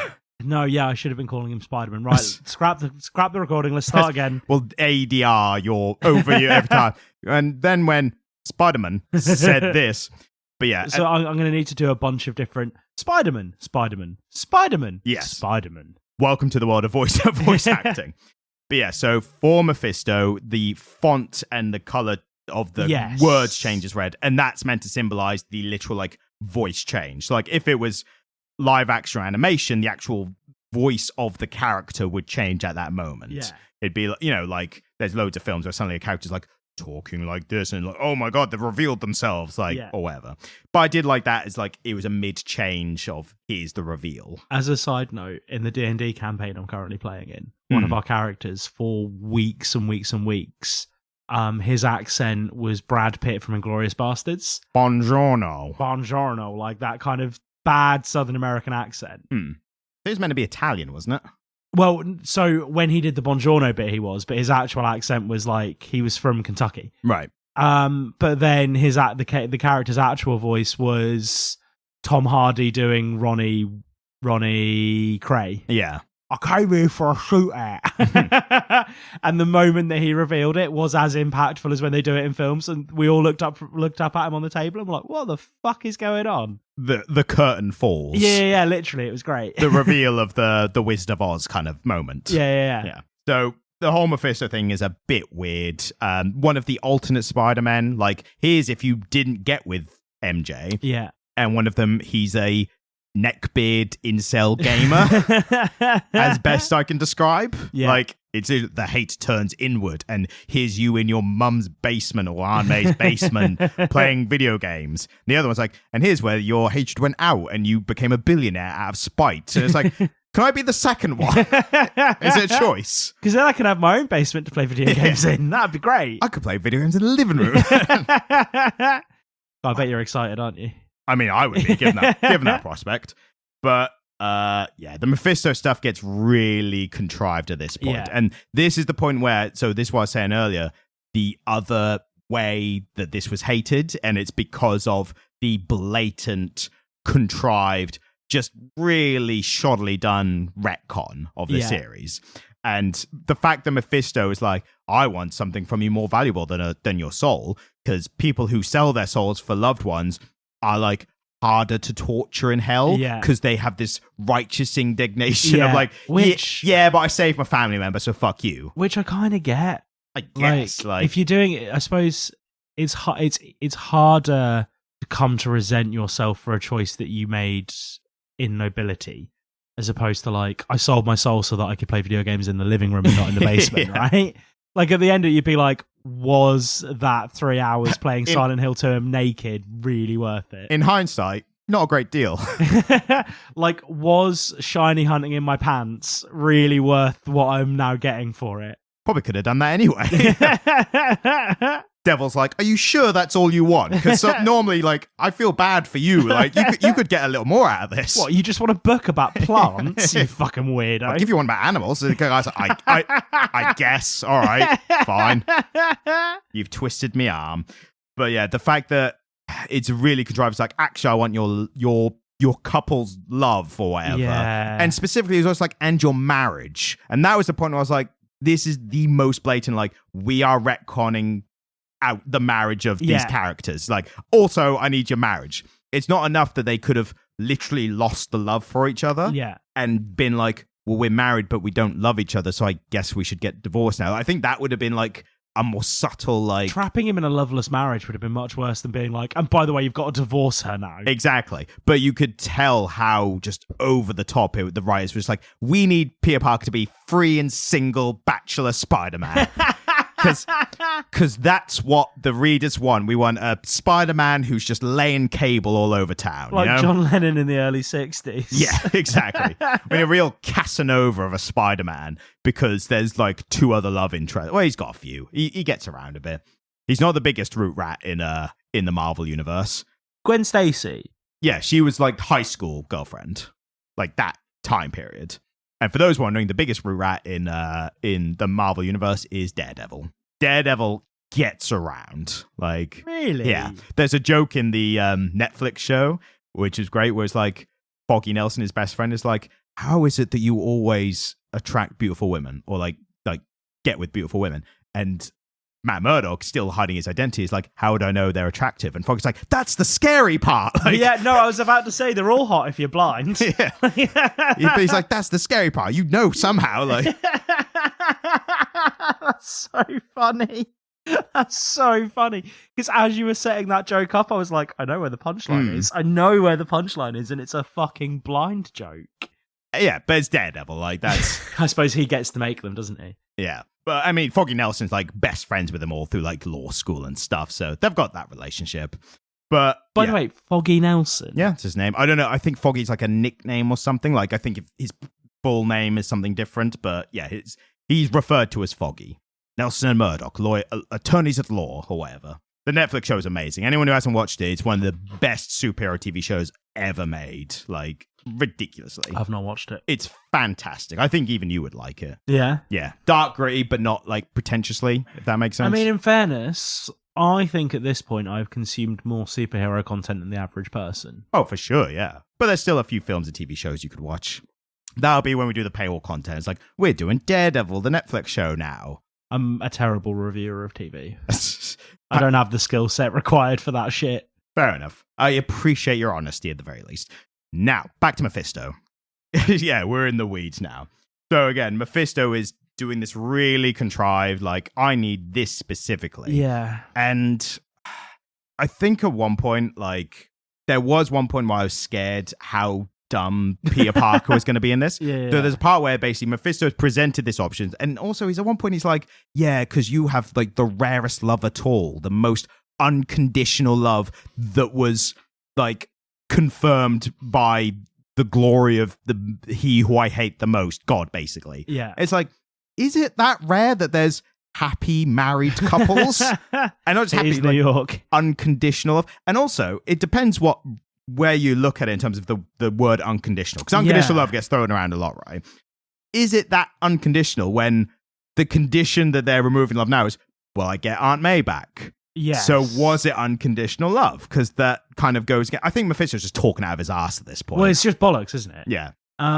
No, I should have been calling him Spider-Man. Right, scrap the recording. Let's start again. Well, ADR, you're over you every time. And then when Spider-Man said this, but yeah. So I'm going to need to do a bunch of different Spider-Man. Yes. Spider-Man. Welcome to the world of voice acting. But yeah, so for Mephisto, the font and the color of the words changes red, and that's meant to symbolize the literal voice change. So if it was live action or animation, the actual voice of the character would change at that moment. Yeah. It'd be there's loads of films where suddenly a character's talking like this and oh my god, they've revealed themselves or whatever. But I did like that as it was a mid change of here's the reveal. As a side note, in the D&D campaign I'm currently playing in, one of our characters for weeks and weeks and weeks, his accent was Brad Pitt from Inglourious Bastards. Buongiorno, like that kind of bad Southern American accent. It was meant to be Italian, wasn't it? Well, so when he did the Buongiorno bit, he was, but his actual accent was he was from Kentucky, right? But then the character's actual voice was Tom Hardy doing Ronnie Cray. Yeah. I came here for a shootout. And the moment that he revealed it was as impactful as when they do it in films. And we all looked up at him on the table and were like, what the fuck is going on? The curtain falls. Yeah, literally. It was great. The reveal of the Wizard of Oz kind of moment. Yeah. So the whole Mephisto thing is a bit weird. One of the alternate Spider-Men, like, here's if you didn't get with MJ. Yeah. And one of them, he's a neckbeard incel gamer, as best I can describe. Yeah. Like, it's the hate turns inward, and here's you in your mum's basement or Aunt May's basement playing video games. And the other one's like, and here's where your hatred went out and you became a billionaire out of spite. And it's like, can I be the second one? Is it a choice? Because then I can have my own basement to play video games in. That'd be great. I could play video games in the living room. I bet you're excited, aren't you? I mean, I would be given that prospect. But the Mephisto stuff gets really contrived at this point. Yeah. And this is the point where, so this is what I was saying earlier, the other way that this was hated, and it's because of the blatant, contrived, just really shoddily done retcon of the series. And the fact that Mephisto is like, I want something from you more valuable than your soul, because people who sell their souls for loved ones are like harder to torture in hell because they have this righteous indignation of like, which but I saved my family member, so fuck you. Which I kind of get. I guess, like if you're doing it, I suppose it's harder to come to resent yourself for a choice that you made in nobility, as opposed to like, I sold my soul so that I could play video games in the living room and not in the basement, right? Like at the end of it, you'd be like, was that 3 hours playing Silent Hill 2 naked really worth it? In hindsight, not a great deal. Like, was shiny hunting in my pants really worth what I'm now getting for it? Probably could have done that anyway. Devil's like, are you sure that's all you want? Because normally, like, I feel bad for you. Like, you could get a little more out of this. What, you just want a book about plants, you fucking weirdo? I'll give you one about animals. The guy's like, I guess. All right, fine. You've twisted me arm. But yeah, the fact that it's really contrived. It's like, actually, I want your couple's love or whatever. Yeah. And specifically, it was also like, and your marriage. And that was the point where I was like, this is the most blatant, like, we are retconning out the marriage of these characters. Like, also, I need your marriage. It's not enough that they could have literally lost the love for each other and been like, well, we're married, but we don't love each other, so I guess we should get divorced now. I think that would have been like a more subtle, like, trapping him in a loveless marriage would have been much worse than being like, and by the way, you've got to divorce her now. Exactly. But you could tell how just over the top the writers was like, we need Peter Parker to be free and single bachelor Spider-Man. Because that's what the readers want. We want a Spider-Man who's just laying cable all over town. Like, you know? John Lennon in the early 60s. Yeah, exactly. I mean, a real Casanova of a Spider-Man, because there's like two other love interests. Well, he's got a few. He gets around a bit. He's not the biggest root rat in the Marvel universe. Gwen Stacy. Yeah, she was like high school girlfriend, like that time period. And for those wondering, the biggest root rat in the Marvel universe is Daredevil. Daredevil gets around. Like, really? Yeah. There's a joke in the Netflix show, which is great, where it's like, Foggy Nelson, his best friend, is like, how is it that you always attract beautiful women or like get with beautiful women? And Matt Murdock, still hiding his identity, is like, how would I know they're attractive? And Foggy's like, that's the scary part. Like, yeah, no, I was about to say they're all hot if you're blind. Yeah. But he's like, that's the scary part. You know somehow. Like, that's so funny. That's so funny. Because as you were setting that joke up, I was like, I know where the punchline is. I know where the punchline is, and it's a fucking blind joke. Yeah, but it's Daredevil. Like, that's... I suppose he gets to make them, doesn't he? Yeah. But, I mean, Foggy Nelson's, like, best friends with them all through, like, law school and stuff, so they've got that relationship. But... By the way, Foggy Nelson? Yeah, it's his name. I don't know. I think Foggy's, like, a nickname or something. Like, I think if his full name is something different, but, yeah, he's referred to as Foggy. Nelson and Murdoch, attorneys at law, or whatever. The Netflix show is amazing. Anyone who hasn't watched it, it's one of the best superhero TV shows ever made. Like, ridiculously. I've not watched it. It's fantastic. I think even you would like it. Yeah? Yeah. Dark, gritty, but not, like, pretentiously, if that makes sense. I mean, in fairness, I think at this point I've consumed more superhero content than the average person. Oh, for sure, yeah. But there's still a few films and TV shows you could watch. That'll be when we do the paywall content. It's like, we're doing Daredevil, the Netflix show now. I'm a terrible reviewer of TV. I don't have the skill set required for that shit. Fair enough. I appreciate your honesty at the very least. Now, back to Mephisto. Yeah, we're in the weeds now. So again, Mephisto is doing this really contrived, like, I need this specifically. Yeah. And I think at one point, like, there was one point where I was scared how dumb Peter Parker was going to be in this. Yeah. So there's a part where basically Mephisto has presented this option. And also he's at one point, he's like, yeah, because you have like the rarest love at all, the most unconditional love that was like confirmed by the glory of he who I hate the most, God, basically. Yeah. It's like, is it that rare that there's happy married couples? And not just happy, New like, York. unconditional love. And also, it depends where you look at it in terms of the word unconditional. Because unconditional love gets thrown around a lot, right? Is it that unconditional when the condition that they're removing love now is, well, I get Aunt May back? Yes. So was it unconditional love? Because that kind of goes... I think Mephisto's just talking out of his ass at this point. Well, it's just bollocks, isn't it? Yeah.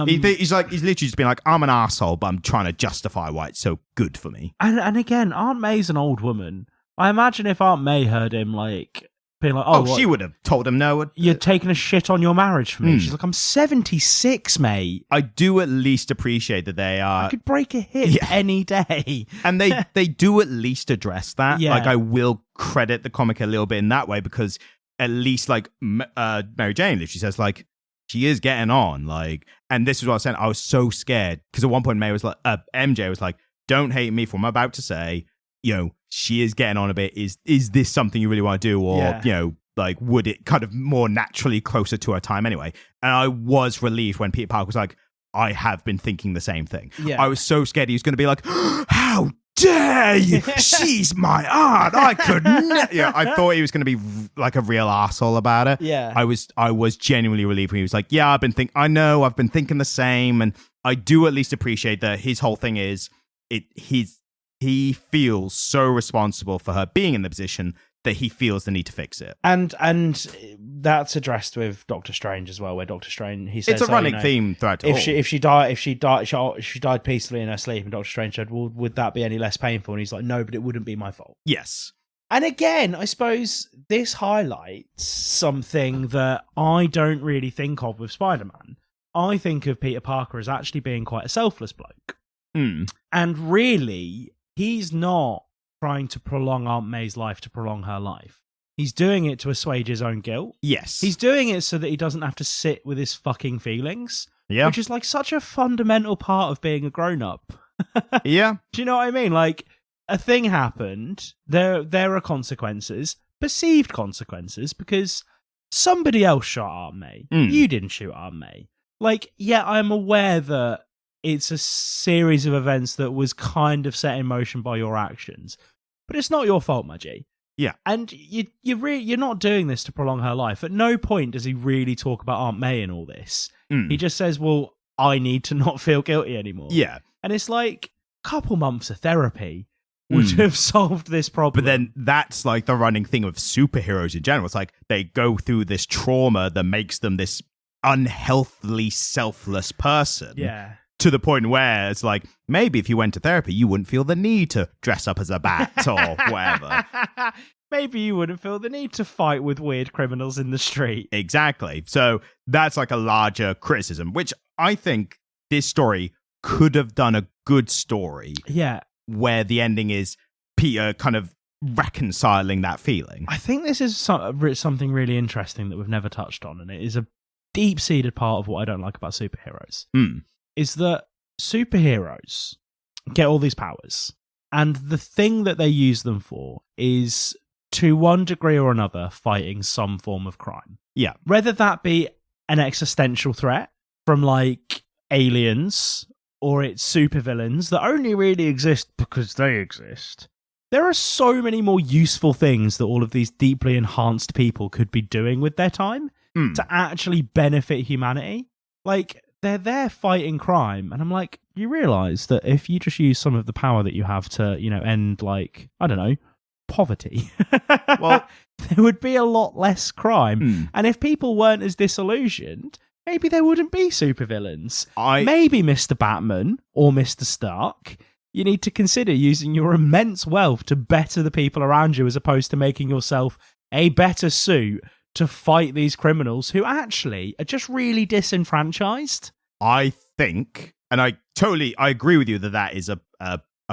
He's literally just being like, I'm an arsehole, but I'm trying to justify why it's so good for me. And again, Aunt May's an old woman. I imagine if Aunt May heard him like being like, oh, she would have told him no. You're taking a shit on your marriage for me. She's like, I'm 76, mate. I do at least appreciate that they are... I could break a hip any day. And they do at least address that. Yeah. Like, I will credit the comic a little bit in that way, because at least, like, Mary Jane, she says, like, she is getting on, like, and this is what I was saying. I was so scared because at one point MJ was like, "Don't hate me for what I'm about to say. You know, she is getting on a bit. Is this something you really want to do, or you know, like, would it kind of more naturally closer to her time anyway?" And I was relieved when Peter Parker was like, "I have been thinking the same thing." Yeah. I was so scared he was going to be like, "How dare you? She's my aunt. I could I thought he was going to be like a real asshole about it. Yeah. I was genuinely relieved when he was like, yeah, I've been thinking the same. And I do at least appreciate that his whole thing is he feels so responsible for her being in the position that he feels the need to fix it. And that's addressed with Doctor Strange as well, where Doctor Strange, he says, it's a running theme throughout. If she died peacefully in her sleep, and Doctor Strange said, well, would that be any less painful? And he's like, no, but it wouldn't be my fault. Yes. And again, I suppose this highlights something that I don't really think of with Spider-Man. I think of Peter Parker as actually being quite a selfless bloke. And really, he's not trying to prolong Aunt May's life to prolong her life. He's doing it to assuage his own guilt. Yes. He's doing it so that he doesn't have to sit with his fucking feelings. Yeah. Which is like such a fundamental part of being a grown-up. Yeah. Do you know what I mean? Like, a thing happened, there are consequences, perceived consequences, because somebody else shot Aunt May. You didn't shoot Aunt May. Like, yeah, I'm aware that it's a series of events that was kind of set in motion by your actions, but it's not your fault, my G. Yeah. And you're not doing this to prolong her life. At no point does he really talk about Aunt May and all this. He just says, well, I need to not feel guilty anymore. Yeah. And it's like, a couple months of therapy would have solved this problem. But then that's like the running thing of superheroes in general. It's like they go through this trauma that makes them this unhealthily selfless person. Yeah. To the point where it's like, maybe if you went to therapy, you wouldn't feel the need to dress up as a bat or whatever. Maybe you wouldn't feel the need to fight with weird criminals in the street. Exactly. So that's like a larger criticism, which I think this story could have done a good story. Yeah. Where the ending is Peter kind of reconciling that feeling. I think this is something really interesting that we've never touched on, and it is a deep-seated part of what I don't like about superheroes. Is that superheroes get all these powers, and the thing that they use them for is, to one degree or another, fighting some form of crime. Yeah. Whether that be an existential threat from, like, aliens, or it's supervillains that only really exist because they exist. There are so many more useful things that all of these deeply enhanced people could be doing with their time to actually benefit humanity. Like, they're there fighting crime, and I'm like, you realise that if you just use some of the power that you have to, you know, end, like, I don't know, poverty. Well, there would be a lot less crime. And if people weren't as disillusioned, maybe there wouldn't be supervillains. Maybe Mr. Batman or Mr. Stark, you need to consider using your immense wealth to better the people around you as opposed to making yourself a better suit to fight these criminals who actually are just really disenfranchised. I think, and I agree with you that is a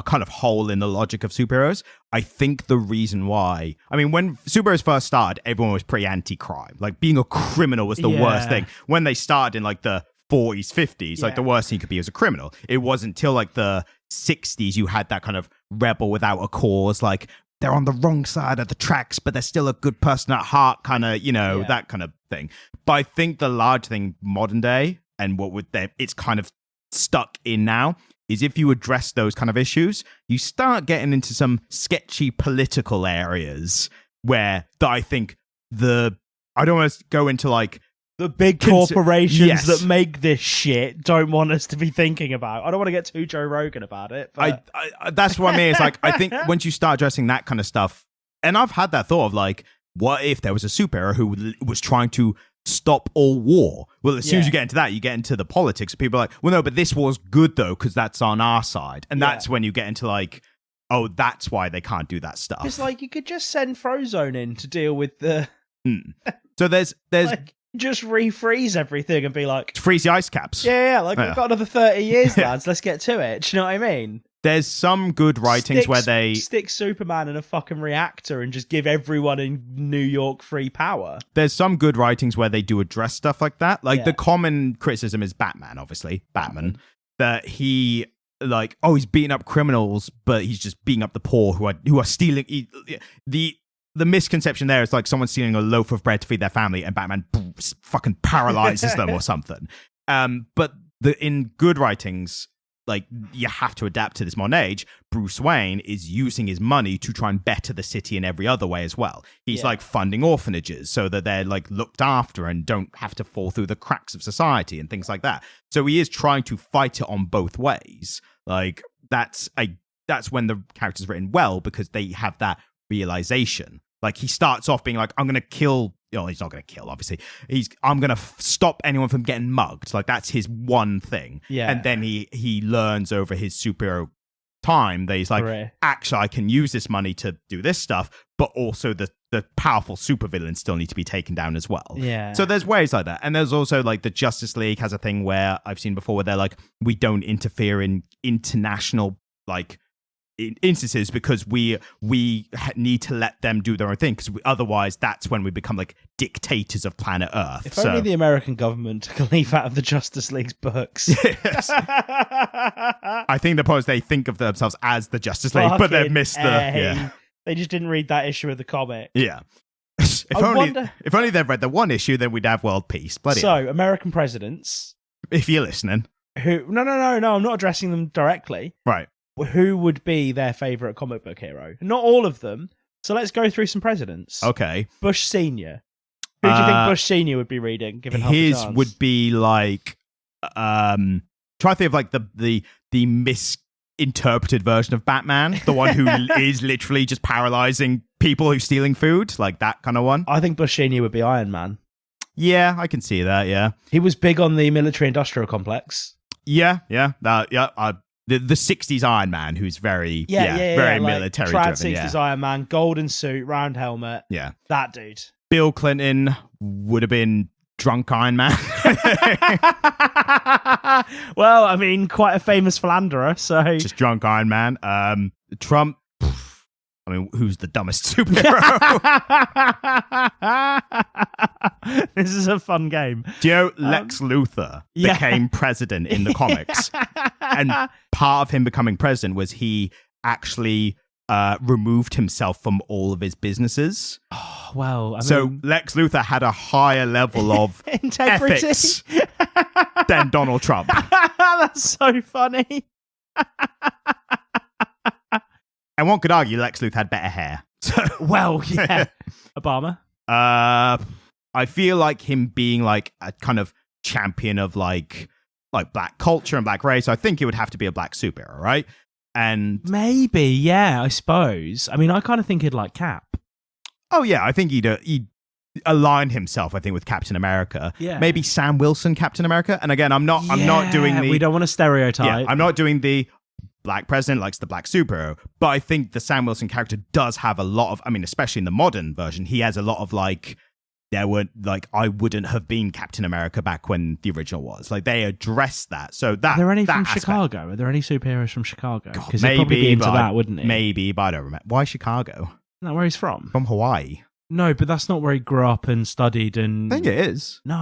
kind of hole in the logic of superheroes. I think the reason why, I mean, when superheroes first started, everyone was pretty anti-crime. Like, being a criminal was the worst thing. When they started in like the 40s, 50s, like the worst thing you could be as a criminal. It wasn't until like the 60s you had that kind of rebel without a cause, like they're on the wrong side of the tracks, but they're still a good person at heart, kind of, that kind of thing. But I think the large thing modern day, and it's kind of stuck in now, is if you address those kind of issues, you start getting into some sketchy political areas where I think I don't want to go into like the big corporations that make this shit don't want us to be thinking about. I don't want to get too Joe Rogan about it. But I that's what I mean. It's like, I think once you start addressing that kind of stuff, and I've had that thought of like, what if there was a superhero who was trying to stop all war? Well, as soon as you get into that, you get into the politics. People are like, well, no, but this war's good though, because that's on our side. And that's when you get into like, oh, that's why they can't do that stuff. It's like, you could just send Frozone in to deal with the... So there's... like, just refreeze everything and be like... freeze the ice caps. Yeah, like, we've got another 30 years, lads. Let's get to it. Do you know what I mean? There's some good writings where they... stick Superman in a fucking reactor and just give everyone in New York free power. There's some good writings where they do address stuff like that. Like, the common criticism is Batman, obviously. Batman. That he... like, oh, he's beating up criminals, but he's just beating up the poor who are stealing... The misconception there is like someone stealing a loaf of bread to feed their family and Batman fucking paralyzes them or something. But in good writings, like, you have to adapt to this modern age. Bruce Wayne is using his money to try and better the city in every other way as well. He's like funding orphanages so that they're like looked after and don't have to fall through the cracks of society and things like that. So he is trying to fight it on both ways. Like, that's when the character's written well, because they have that realization. Like, he starts off being like, I'm gonna kill, he's not gonna kill, obviously, I'm gonna stop anyone from getting mugged. Like, that's his one thing. And then he learns over his superhero time that he's like, actually, I can use this money to do this stuff, but also the powerful supervillains still need to be taken down as well. So there's ways like that. And there's also like the Justice League has a thing where I've seen before where they're like, we don't interfere in international like instances because we need to let them do their own thing, because otherwise that's when we become like dictators of planet Earth. If only the American government took a leaf out of the Justice League's books. I think the point is they think of themselves as the Justice League, but they've missed They just didn't read that issue of the comic. If only they've read the one issue, then we'd have world peace. Bloody hell. American presidents, if you're listening, no, I'm not addressing them directly. Right. Who would be their favourite comic book hero? Not all of them. So let's go through some presidents. Okay. Bush Senior. Who do you think Bush Senior would be reading? Given his would be like, try to think of like the misinterpreted version of Batman, the one who is literally just paralyzing people who's stealing food, like that kind of one. I think Bush Senior would be Iron Man. Yeah, I can see that. Yeah, he was big on the military-industrial complex. The 60s Iron Man, who's very very military trad driven. 60s Iron Man, golden suit, round helmet. Yeah, that dude. Bill Clinton would have been drunk Iron Man. Well, I mean, quite a famous philanderer, so just drunk Iron Man. Trump. I mean, who's the dumbest superhero? This is a fun game. Do you know Lex Luthor became president in the comics? And part of him becoming president was he actually removed himself from all of his businesses. Oh, well. So Lex Luthor had a higher level of integrity ethics than Donald Trump. That's so funny. And one could argue Lex Luthor had better hair. So, well, yeah. Obama? I feel like him being like a kind of champion of like black culture and black race, I think it would have to be a black superhero, right? And maybe, yeah, I suppose. I mean, I kind of think he'd like Cap. oh yeah, I think he'd align himself, I think, with Captain America. Yeah. Maybe Sam Wilson, Captain America. And again, I'm not doing the... We don't want to stereotype. Yeah, I'm not doing the black president likes the black superhero, but I think the Sam Wilson character does have a lot of... I mean, especially in the modern version, he has a lot of like... There were like, I wouldn't have been Captain America back when the original was. Like, they addressed that. So that... Are there any that from aspect, Chicago? Are there any superheroes from Chicago? God, Because he'd probably be into that, wouldn't he? Maybe, but I don't remember. Why Chicago? Isn't that where he's from? From Hawaii. No, but that's not where he grew up and studied and... I think it is. No.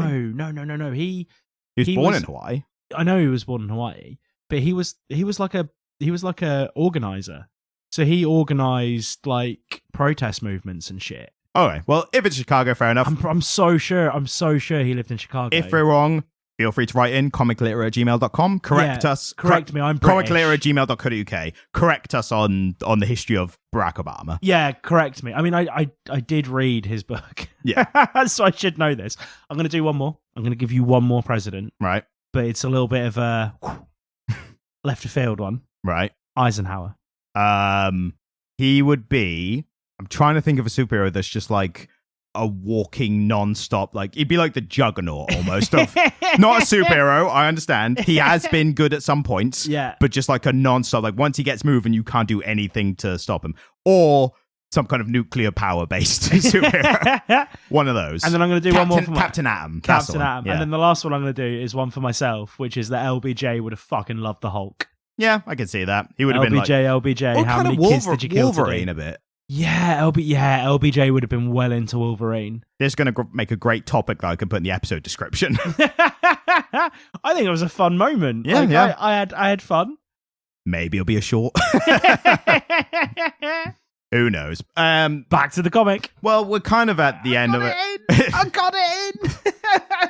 He was born in Hawaii. I know he was born in Hawaii, but he was like a organizer. So he organized like protest movements and shit. All right. Well, if it's Chicago, fair enough. I'm so sure he lived in Chicago. If we're wrong, feel free to write in comiclitter@gmail.com. Correct us. Correct me. I'm British. Comiclitter@gmail.co.uk. Correct us on the history of Barack Obama. Yeah, correct me. I mean, I did read his book. Yeah. So I should know this. I'm going to do one more. I'm going to give you one more president. Right. But it's a little bit of a left of field one. Right. Eisenhower. He would be... I'm trying to think of a superhero that's just like a walking non-stop, like he'd be like the Juggernaut almost of not a superhero, I understand. He has been good at some points, yeah, but just like a non-stop, like once he gets moving, you can't do anything to stop him. Or some kind of nuclear power based superhero. One of those. And then I'm going to do one more for Captain Atom. Captain Atom. Yeah. And then the last one I'm going to do is one for myself, which is that LBJ would have fucking loved the Hulk. Yeah, I can see that. He would have been like... LBJ, how many kids did you kill Wolverine today? a bit. Yeah, LBJ would have been well into Wolverine. This is going to make a great topic that I can put in the episode description. I think it was a fun moment. Yeah, like, yeah. I had fun. Maybe it'll be a short. Who knows? Back to the comic. Well, we're kind of at the end of it. I got it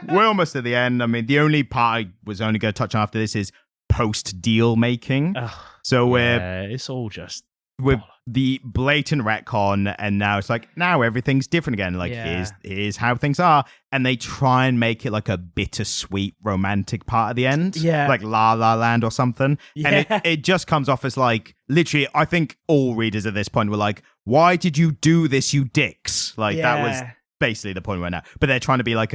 in. We're almost at the end. I mean, the only part I was only going to touch on after this is post-deal making. So it's all just... with the blatant retcon, and now it's like, now everything's different again. Like, here's how things are. And they try and make it like a bittersweet romantic part at the end. Yeah. Like La La Land or something. Yeah. And it just comes off as like, literally, I think all readers at this point were like, why did you do this, you dicks? Like, that was basically the point we're at. But they're trying to be like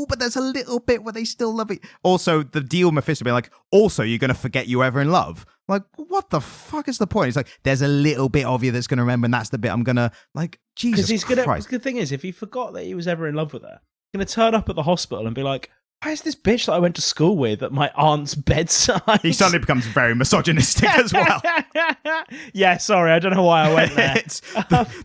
but there's a little bit where they still love it. Also, the deal Mephisto being like, also, you're going to forget you ever in love. Like, what the fuck is the point? It's like, there's a little bit of you that's going to remember, and that's the bit I'm going to, like, Jesus Christ. The thing is, if he forgot that he was ever in love with her, he's going to turn up at the hospital and be like, why is this bitch that I went to school with at my aunt's bedside? He suddenly becomes very misogynistic as well. Yeah, sorry, I don't know why I went there. It's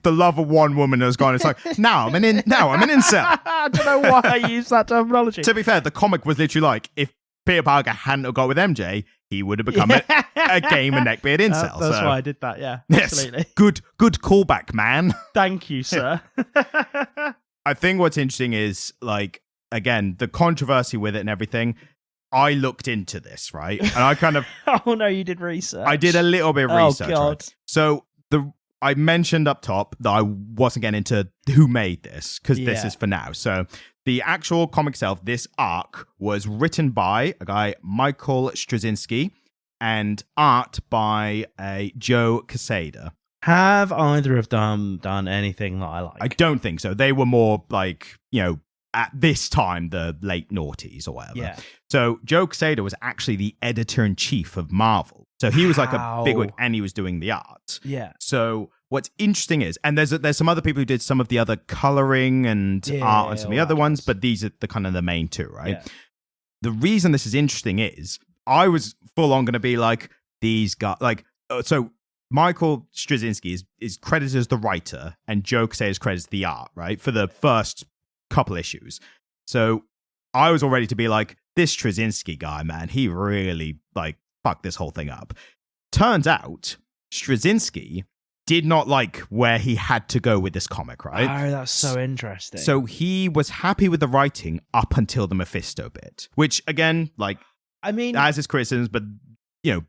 the love of one woman has gone. It's like, now I'm an incel. I don't know why I use that terminology. To be fair, the comic was literally like, if Peter Parker hadn't have got with MJ, he would have become a game and neckbeard incel. That's why I did that, yeah. Yes, absolutely. Good callback, man. Thank you, sir. I think what's interesting is, like, again, the controversy with it and everything. I looked into this, right? And I kind of... Oh, no, you did research. I did a little bit of research. Oh, God. Right? So I mentioned up top that I wasn't getting into who made this, because this is for now. So the actual comic itself, this arc, was written by a guy, Michael Straczynski, and art by Joe Quesada. Have either of them done anything that I like? I don't think so. They were more like, at this time, the late noughties or whatever. Yeah. So Joe Quesada was actually the editor-in-chief of Marvel. So he was like a bigwig, and he was doing the art. Yeah. So what's interesting is, and there's some other people who did some of the other coloring and art and some of the other ones, but these are the kind of the main two, right? Yeah. The reason this is interesting is I was full on going to be like, these guys, like, so Michael Straczynski is credited as the writer, and Joe Quesada is credited as the art, right? For the first couple issues. So I was all ready to be like, this Straczynski guy, man, he really like fucked this whole thing up. Turns out Straczynski did not like where he had to go with this comic, right? Oh, that's so interesting. So he was happy with the writing up until the Mephisto bit, which again, like, I mean, as his criticisms, but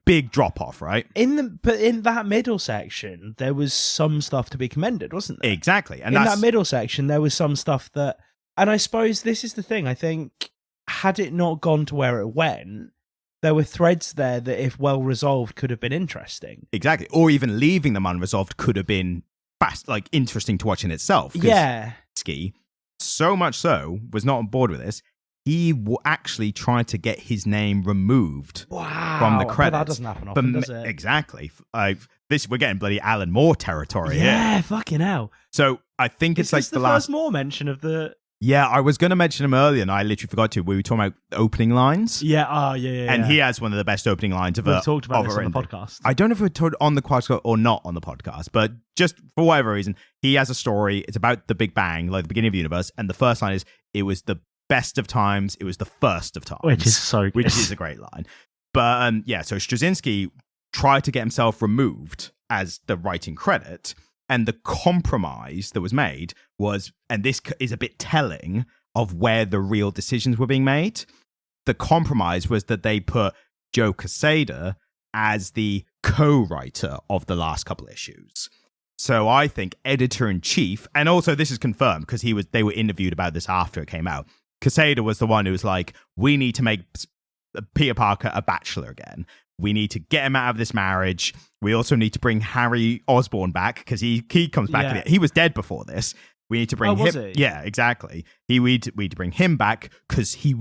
big drop off, right? But in that middle section, there was some stuff to be commended, wasn't there? Exactly. And in that middle section, there was some stuff that, and I suppose this is the thing. I think had it not gone to where it went, there were threads there that, if well resolved, could have been interesting. Exactly. Or even leaving them unresolved could have been interesting to watch in itself. Yeah. Ski, so much so, was not on board with this. He actually tried to get his name removed from the credits. That doesn't happen often, does it? Exactly. We're getting bloody Alan Moore territory here. Yeah, fucking hell. So I think it's like the first Moore mention of the... Yeah, I was going to mention him earlier, and I literally forgot to. We were talking about opening lines. Yeah, And he has one of the best opening lines of We've talked about this on the podcast. I don't know if we told on the podcast or not on the podcast, but just for whatever reason, he has a story. It's about the Big Bang, like the beginning of the universe, and the first line is, "It was the best of times, it was the first of times." Which is so good. Which is a great line. But so Straczynski tried to get himself removed as the writing credit. And the compromise that was made was, and this is a bit telling of where the real decisions were being made. The compromise was that they put Joe Quesada as the co-writer of the last couple issues. So I think editor-in-chief, and also this is confirmed because they were interviewed about this after it came out. Quesada was the one who was like, we need to make Peter Parker a bachelor again. We need to get him out of this marriage. We also need to bring Harry Osborn back because he comes back. Yeah. He was dead before this. We need to bring him. Was he? Yeah, exactly. We need to bring him back because he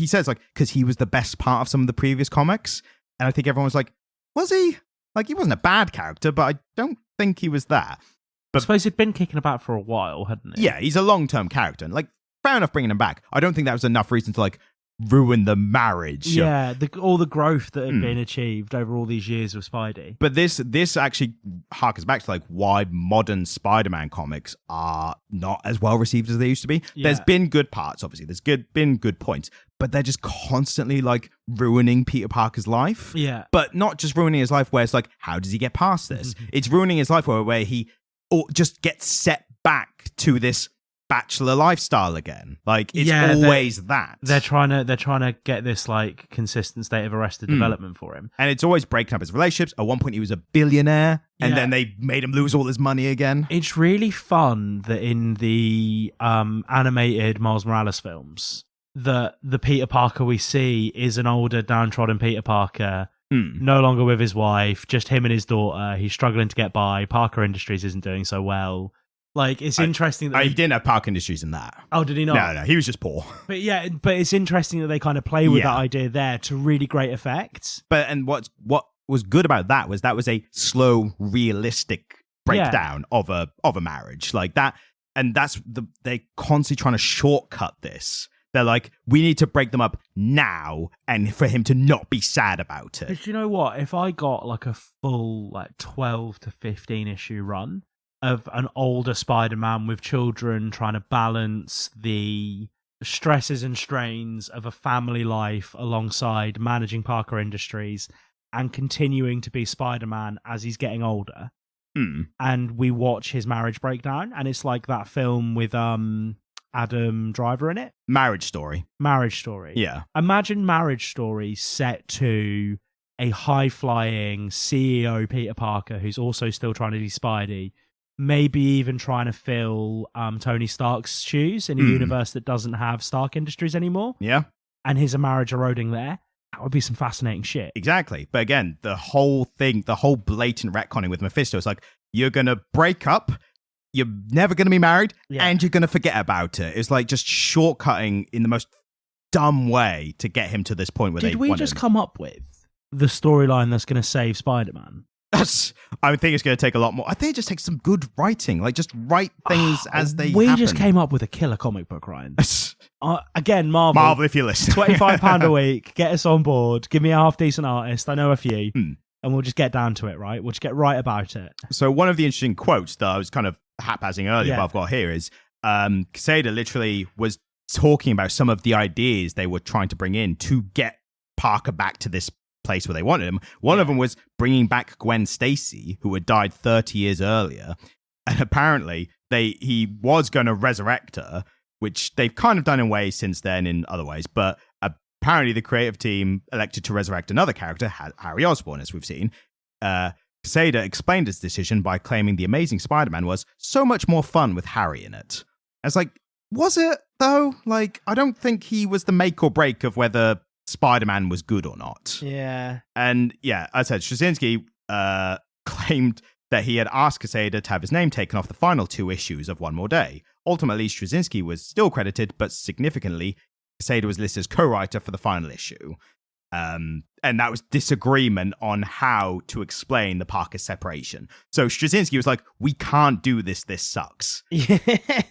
says because he was the best part of some of the previous comics. And I think everyone was like, was he? Like, he wasn't a bad character, but I don't think he was that. But I suppose he'd been kicking about for a while, hadn't he? Yeah, he's a long-term character. And fair enough bringing him back. I don't think that was enough reason to ruin the marriage. Yeah, all the growth that had been achieved over all these years with Spidey. But this actually harkens back to why modern Spider-Man comics are not as well received as they used to be. Yeah. There's been good parts, obviously. Been good points, but they're just constantly ruining Peter Parker's life. Yeah, but not just ruining his life where it's how does he get past this? It's ruining his life where he just gets set back to this bachelor lifestyle again. It's always that they're trying to get this consistent state of arrested development for him, and it's always breaking up his relationships. At one point he was a billionaire, and then they made him lose all his money again. It's really fun that in the animated Miles Morales films, the Peter Parker we see is an older, downtrodden Peter Parker, no longer with his wife, just him and his daughter. He's struggling to get by. Parker Industries isn't doing so well. It's interesting that he didn't have Park Industries in that. Oh, did he not? No, he was just poor. But it's interesting that they kind of play with that idea there to really great effect. And what was good about that was a slow, realistic breakdown of a marriage like that, and they're constantly trying to shortcut this. They're we need to break them up now, and for him to not be sad about it. But you know what? If I got a full 12 to 15 issue run of an older Spider-Man with children trying to balance the stresses and strains of a family life alongside managing Parker Industries and continuing to be Spider-Man as he's getting older. And we watch his marriage breakdown, and it's like that film with Adam Driver in it. Marriage Story. Yeah. Imagine Marriage Story set to a high-flying CEO Peter Parker who's also still trying to be Spidey, maybe even trying to fill Tony Stark's shoes in a universe that doesn't have Stark Industries anymore. Yeah. And his marriage eroding there. That would be some fascinating shit. Exactly. But again, the whole blatant retconning with Mephisto is you're going to break up, you're never going to be married, and you're going to forget about it. It's just shortcutting in the most dumb way to get him to this point where Did we just come up with the storyline that's going to save Spider-Man? I think it's going to take a lot more. I think it just takes some good writing. Just write things as they We happen. just came up with a killer comic book, Ryan. Again, Marvel, if you listen. £25 a week, get us on board, give me a half-decent artist, I know a few, and we'll just get down to it, right? We'll just get right about it. So one of the interesting quotes that I was kind of haphazing earlier, but I've got here is, Quesada literally was talking about some of the ideas they were trying to bring in to get Parker back to this place where they wanted him. One of them was bringing back Gwen Stacy, who had died 30 years earlier, and apparently he was going to resurrect her, which they've kind of done in ways since then in other ways, but apparently the creative team elected to resurrect another character, Harry Osborn, as we've seen. Quesada explained his decision by claiming The Amazing Spider-Man was so much more fun with Harry in it. I was was it though? I don't think he was the make or break of whether Spider-Man was good or not. Yeah. And yeah, as I said, Straczynski claimed that he had asked Quesada to have his name taken off the final 2 issues of One More Day. Ultimately, Straczynski was still credited, but significantly, Quesada was listed as co-writer for the final issue. And that was disagreement on how to explain the Parker separation. So Straczynski was like, "We can't do this. This sucks."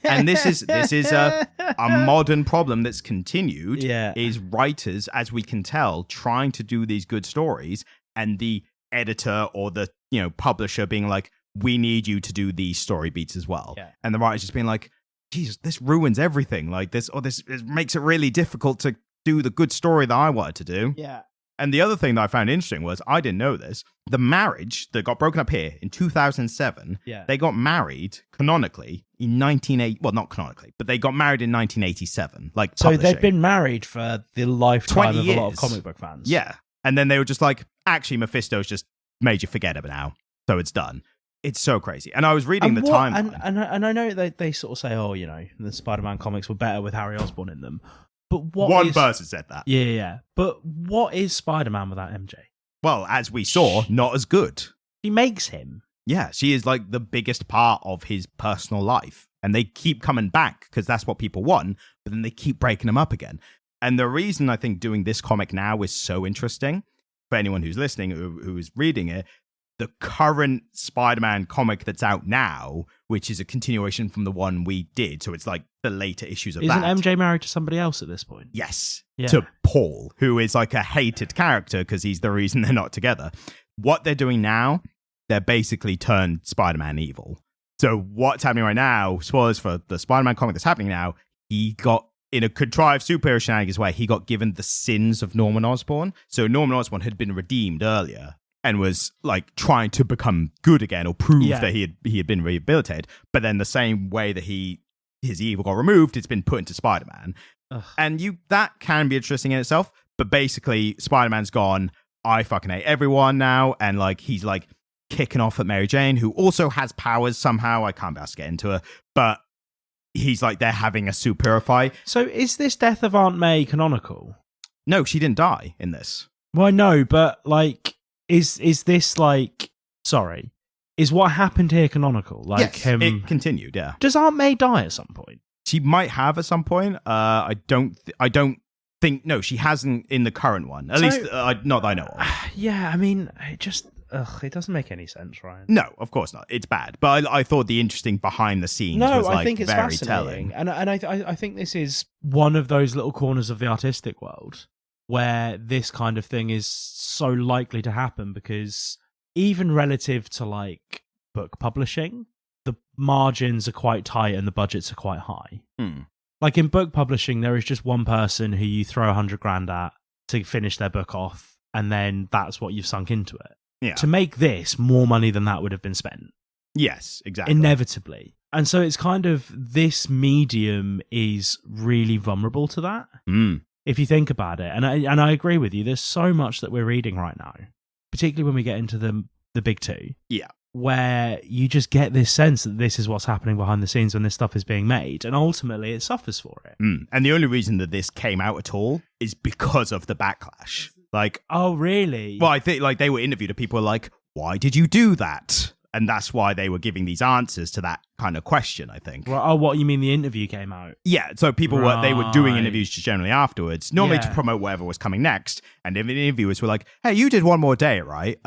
And this is a modern problem that's continued. Yeah. Is writers, as we can tell, trying to do these good stories, and the editor or the publisher being like, "We need you to do these story beats as well." Yeah. And the writers just being like, "Jesus, this ruins everything. Like this, or this it makes it really difficult to do the good story that I wanted to do." Yeah. And the other thing that I found interesting was, I didn't know this, the marriage that got broken up here in 2007, they got married canonically in 1980, well, not canonically, but they got married in 1987, like So publishing. they've been married for the lifetime 20 of a lot of years. comic book fans. Yeah. And then they were just like, actually, Mephisto's just made you forget it now, so it's done. It's so crazy. And I was reading the timeline. And I know they sort of say, oh, the Spider-Man comics were better with Harry Osborn in them. But what One person said that. Yeah. But what is Spider-Man without MJ? Well, as we saw, not as good. She makes him. Yeah, she is like the biggest part of his personal life. And they keep coming back because that's what people want, but then they keep breaking them up again. And the reason I think doing this comic now is so interesting for anyone who's listening, who is reading it, the current Spider-Man comic that's out now, which is a continuation from the one we did. So it's like the later issues of Isn't that. MJ married to somebody else at this point? Yes. Yeah. To Paul, who is like a hated character because he's the reason they're not together. What they're doing now, they're basically turned Spider-Man evil. So what's happening right now, spoilers for the Spider-Man comic that's happening now, he got, in a contrived superhero shenanigans way, he got given the sins of Norman Osborn. So Norman Osborn had been redeemed earlier and was like trying to become good again or prove that he had been rehabilitated. But then the same way that his evil got removed, it's been put into Spider-Man. Ugh. And that can be interesting in itself. But basically, Spider-Man's gone, I fucking hate everyone now. And like he's like kicking off at Mary Jane, who also has powers somehow. I can't be asked to get into her. But he's like, they're having a superhero fight. So is this death of Aunt May canonical? No, she didn't die in this. Well, I know, but like, is this like, sorry, is what happened here canonical? Like, yes, it continued, yeah. Does Aunt May die at some point? She might have at some point. I don't think, no, she hasn't in the current one. At least, not that I know of. Yeah, I mean, it doesn't make any sense, Ryan. No, of course not. It's bad. But I thought the interesting behind the scenes was like, I think it's very fascinating. telling. And I think this is one of those little corners of the artistic world where this kind of thing is so likely to happen, because even relative to like book publishing, the margins are quite tight and the budgets are quite high. Like in book publishing, there is just one person who you throw $100,000 at to finish their book off, and then that's what you've sunk into it. Yeah. To make this, more money than that would have been spent. Yes, exactly. Inevitably. And so it's kind of, this medium is really vulnerable to that. If you think about it. And I agree with you. There's so much that we're reading right now, particularly when we get into the big two. Yeah. Where you just get this sense that this is what's happening behind the scenes when this stuff is being made. And ultimately it suffers for it. And the only reason that this came out at all is because of the backlash. Like, oh, really? Well, I think like they were interviewed and people were like, why did you do that? And that's why they were giving these answers to that kind of question, I think. Well, oh, what, you mean the interview came out? Yeah, so people they were doing Right. interviews just generally afterwards, normally to promote whatever was coming next. And the interviewers were like, hey, you did One More Day, right?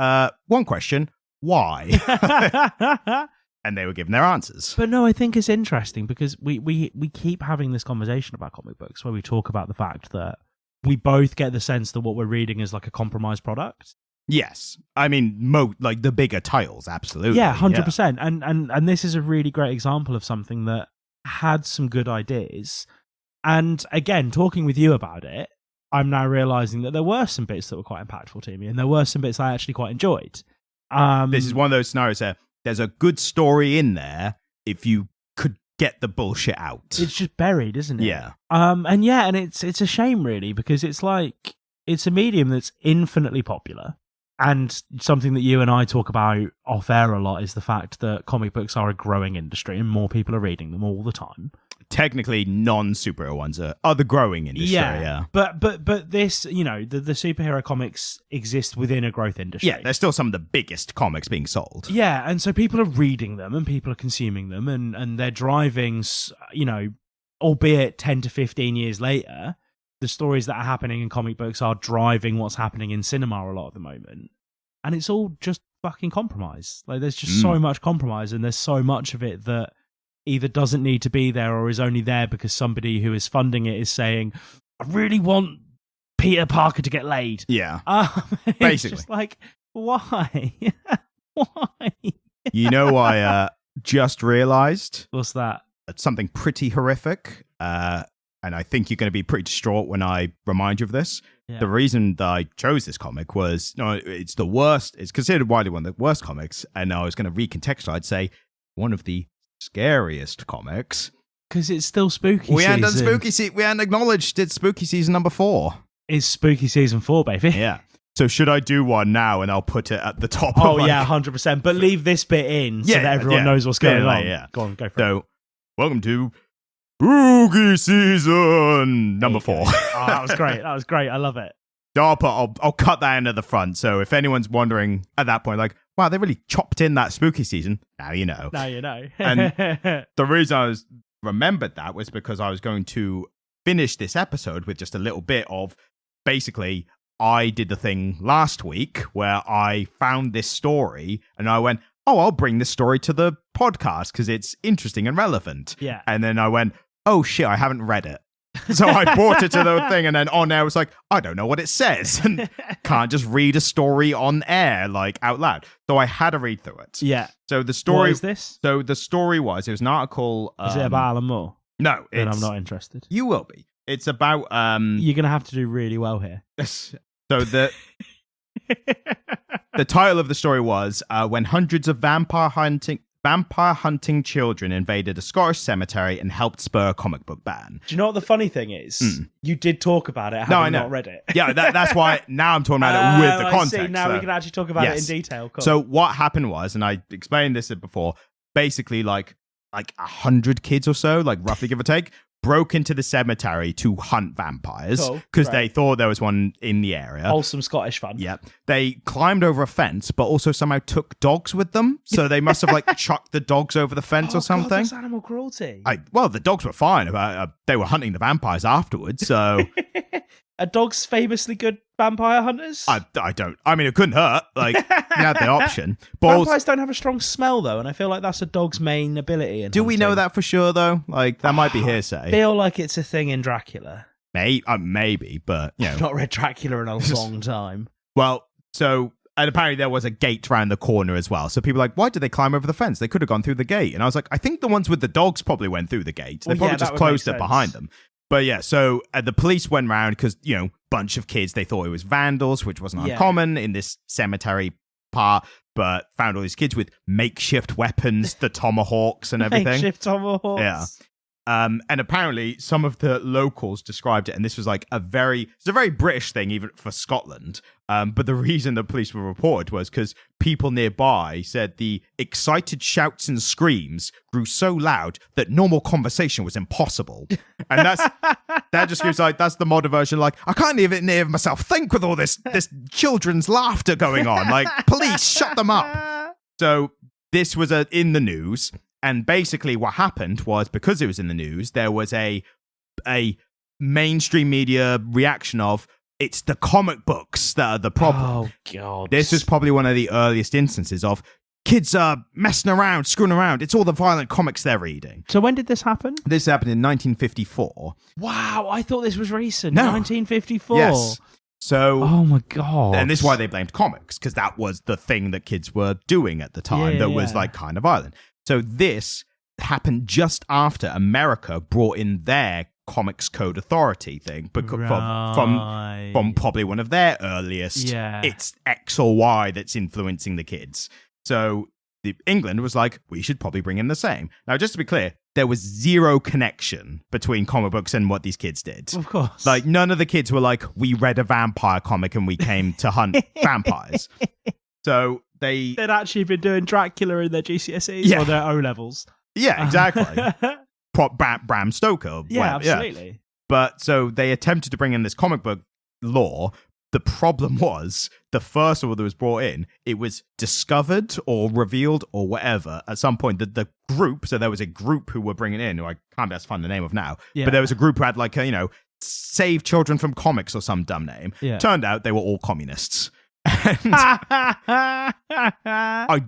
One question, why? And they were giving their answers. But no, I think it's interesting because we keep having this conversation about comic books where we talk about the fact that we both get the sense that what we're reading is like a compromised product. Yes. I mean, like the bigger titles, absolutely. Yeah, 100%. And this is a really great example of something that had some good ideas. And again, talking with you about it, I'm now realizing that there were some bits that were quite impactful to me, and there were some bits I actually quite enjoyed. This is one of those scenarios where there's a good story in there if you could get the bullshit out. It's just buried, isn't it? Yeah. And it's a shame really, because it's like, it's a medium that's infinitely popular And something that you and I talk about off air a lot is the fact that comic books are a growing industry and more people are reading them all the time. Technically, non-superhero ones are the growing industry. Yeah. But this, you know, the superhero comics exist within a growth industry. Yeah, they're still some of the biggest comics being sold. Yeah, and so people are reading them and people are consuming them and they're driving, you know, albeit 10 to 15 years later, the stories that are happening in comic books are driving what's happening in cinema a lot at the moment. And it's all just fucking compromise. Like, there's just so much compromise and there's so much of it that either doesn't need to be there or is only there because somebody who is funding it is saying, I really want Peter Parker to get laid. Yeah. It's just like, why? Why? You know, I just realized What's that? something pretty horrific. And I think you're going to be pretty distraught when I remind you of this. Yeah. The reason that I chose this comic was, no, it's the worst. It's considered widely one of the worst comics. And I was going to recontextualize, I'd say, one of the scariest comics. Because it's still spooky season. We hadn't done spooky season. We hadn't acknowledged it's spooky season number 4. It's spooky season 4, baby. Yeah. So should I do one now and I'll put it at the top? Oh, of like, yeah, 100%. But leave this bit in so that everyone knows what's going on. Yeah. Go on, go for it. So, welcome to spooky season number 4. Oh, that was great. That was great. I love it. I'll cut that into the front. So if anyone's wondering at that point, like, wow, they really chopped in that spooky season. Now you know. Now you know. And the reason I remembered that was because I was going to finish this episode with just a little bit of, basically, I did the thing last week where I found this story and I went, oh, I'll bring this story to the podcast because it's interesting and relevant. Yeah. And then I went, oh shit, I haven't read it. So I brought it to the thing and then on air I was like, I don't know what it says and can't just read a story on air, like out loud. So I had to read through it. Yeah. So the story... What is this? So the story was, it was an article... Is it about Alan Moore? No. Then I'm not interested. You will be. It's about... You're going to have to do really well here. So the title of the story was when hundreds of vampire hunting children invaded a Scottish cemetery and helped spur a comic book ban. Do you know what the funny thing is? You did talk about it, having not read it. Yeah, that's why now I'm talking about it with the context. See. Now we can actually talk about it in detail. Cool. So what happened was, and I explained this before, basically like 100 kids or so, like roughly give or take, broke into the cemetery to hunt vampires because they thought there was one in the area. Wholesome Scottish fun. Yeah. They climbed over a fence, but also somehow took dogs with them. So they must have like chucked the dogs over the fence or something. God, that's animal cruelty. Well, the dogs were fine. They were hunting the vampires afterwards, so... Are dogs famously good vampire hunters? I don't... I mean, it couldn't hurt. Like, you had the option. Vampires don't have a strong smell, though, and I feel like that's a dog's main ability. Do we know that for sure, though? Like, that might be hearsay. I feel like it's a thing in Dracula. Maybe, but, you know. I've not read Dracula in a long time. Well, so... And apparently there was a gate around the corner as well. So people were like, why did they climb over the fence? They could have gone through the gate. And I was like, I think the ones with the dogs probably went through the gate. They probably just closed it behind them. But yeah, so the police went round because, you know, bunch of kids, they thought it was vandals, which wasn't uncommon in this cemetery part, but found all these kids with makeshift weapons, the tomahawks and everything. Makeshift tomahawks. Yeah. And apparently some of the locals described it, and this was like it's a very British thing, even for Scotland. But the reason the police were reported was because people nearby said the excited shouts and screams grew so loud that normal conversation was impossible. And that just gives like, that's the modern version. Like, I can't even hear myself think with all this children's laughter going on. Like, police, shut them up. So this was in the news. And basically what happened was, because it was in the news, there was a mainstream media reaction of, it's the comic books that are the problem. Oh, God. This is probably one of the earliest instances of kids are messing around, screwing around. It's all the violent comics they're reading. So when did this happen? This happened in 1954. Wow, I thought this was recent. No. 1954. Yes. So, oh my God. And this is why they blamed comics, because that was the thing that kids were doing at the time that was like kind of violent. So this happened just after America brought in their Comics Code Authority thing from probably one of their earliest. It's X or Y that's influencing the kids. So England was like, we should probably bring in the same. Now, just to be clear, there was zero connection between comic books and what these kids did. Of course. Like, none of the kids were like, we read a vampire comic and we came to hunt vampires. So they'd actually been doing Dracula in their GCSEs or their O-levels. Yeah, exactly. Bram Stoker. Yeah, absolutely. Yeah. But so they attempted to bring in this comic book lore. The problem was the first one that was brought in, it was discovered or revealed or whatever at some point that the group, so there was a group who were bringing in, who I can't best find the name of now, but there was a group who had like, Save Children from Comics or some dumb name. Yeah. Turned out they were all communists. And I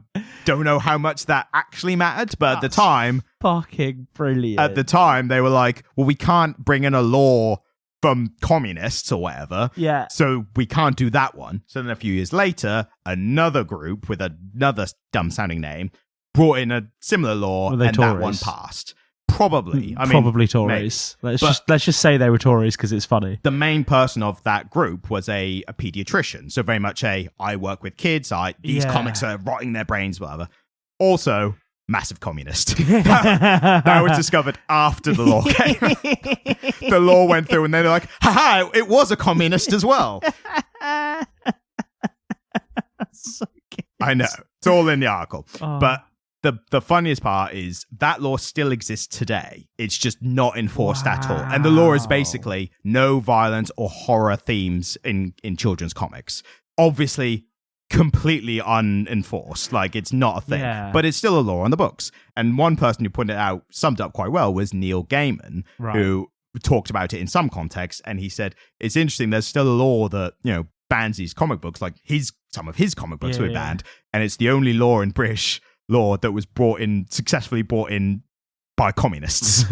don't know how much that actually mattered, but at the time, fucking brilliant. At the time, they were like, well, we can't bring in a law from communists or whatever. Yeah. So we can't do that one. So then a few years later, another group with another dumb sounding name brought in a similar law and Tories? That one passed. Probably. Probably Tories. Let's just say they were Tories because it's funny. The main person of that group was a pediatrician. So very much I work with kids. These comics are rotting their brains, whatever. Also, massive communist. That was discovered after the law came. The law went through and they were like, haha, it was a communist as well. So I know. It's all in the article. Oh. But the funniest part is that law still exists today. It's just not enforced at all. And the law is basically no violence or horror themes in children's comics. Obviously, completely unenforced. Like, it's not a thing. Yeah. But it's still a law on the books. And one person who pointed it out, summed up quite well, was Neil Gaiman, who talked about it in some context. And he said, it's interesting, there's still a law that, bans these comic books. Like, some of his comic books were banned. And it's the only law in British law that was successfully brought in by communists.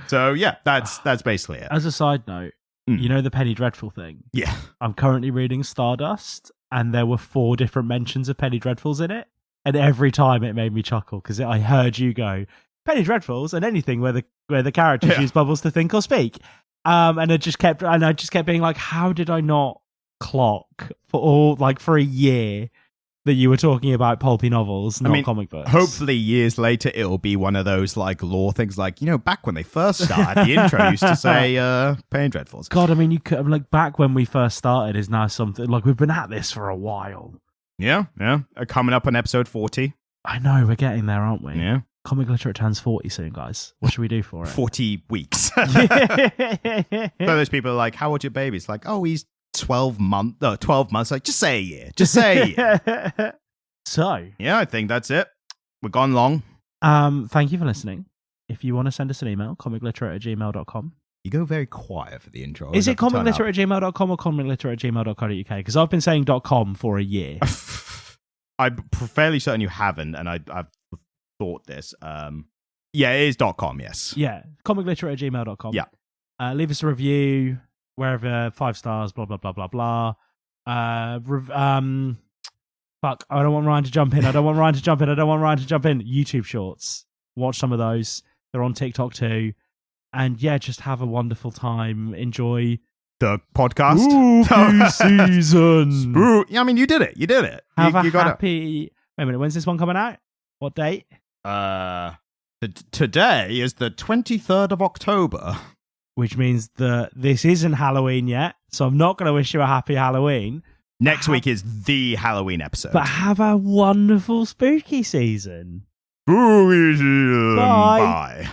So yeah, that's basically it. As a side note, the Penny Dreadful thing? Yeah. I'm currently reading Stardust, and there were 4 different mentions of Penny Dreadfuls in it. And every time it made me chuckle because I heard you go, Penny Dreadfuls and anything where the characters use bubbles to think or speak. And I just kept being like, how did I not clock for a year that you were talking about pulpy novels, not comic books? Hopefully years later it'll be one of those like law things, like, back when they first started, the intro used to say Penny Dreadfuls. God, you could like back when we first started is now something like we've been at this for a while. Yeah. Coming up on episode 40. I know, we're getting there, aren't we? Yeah. Comic Literate turns 40 soon, guys. What should we do for it? 40 weeks. So those people are like, how old's your baby? It's like, oh, he's 12 months. Like, just say a year. Just say a year. So. Yeah, I think that's it. We've gone long. Thank you for listening. If you want to send us an email, comicliterate@gmail.com. You go very quiet for the intro. Is it comicliterate@gmail.com or comicliterate@gmail.co.uk? Because I've been saying .com for a year. I'm fairly certain you haven't, and I've thought this. Yeah, it is .com, yes. Yeah, comicliterate@gmail.com. Yeah. Leave us a review wherever, 5 stars, blah, blah, blah, blah, blah. Fuck, I don't want Ryan to jump in. YouTube shorts. Watch some of those. They're on TikTok too. And yeah, just have a wonderful time. Enjoy the podcast. Spooky season. You did it. You did it. Have a happy... Wait a minute, when's this one coming out? What date? Today is the 23rd of October. Which means that this isn't Halloween yet, so I'm not going to wish you a happy Halloween. Next week is the Halloween episode. But have a wonderful spooky season. Spooky season. Bye. Bye.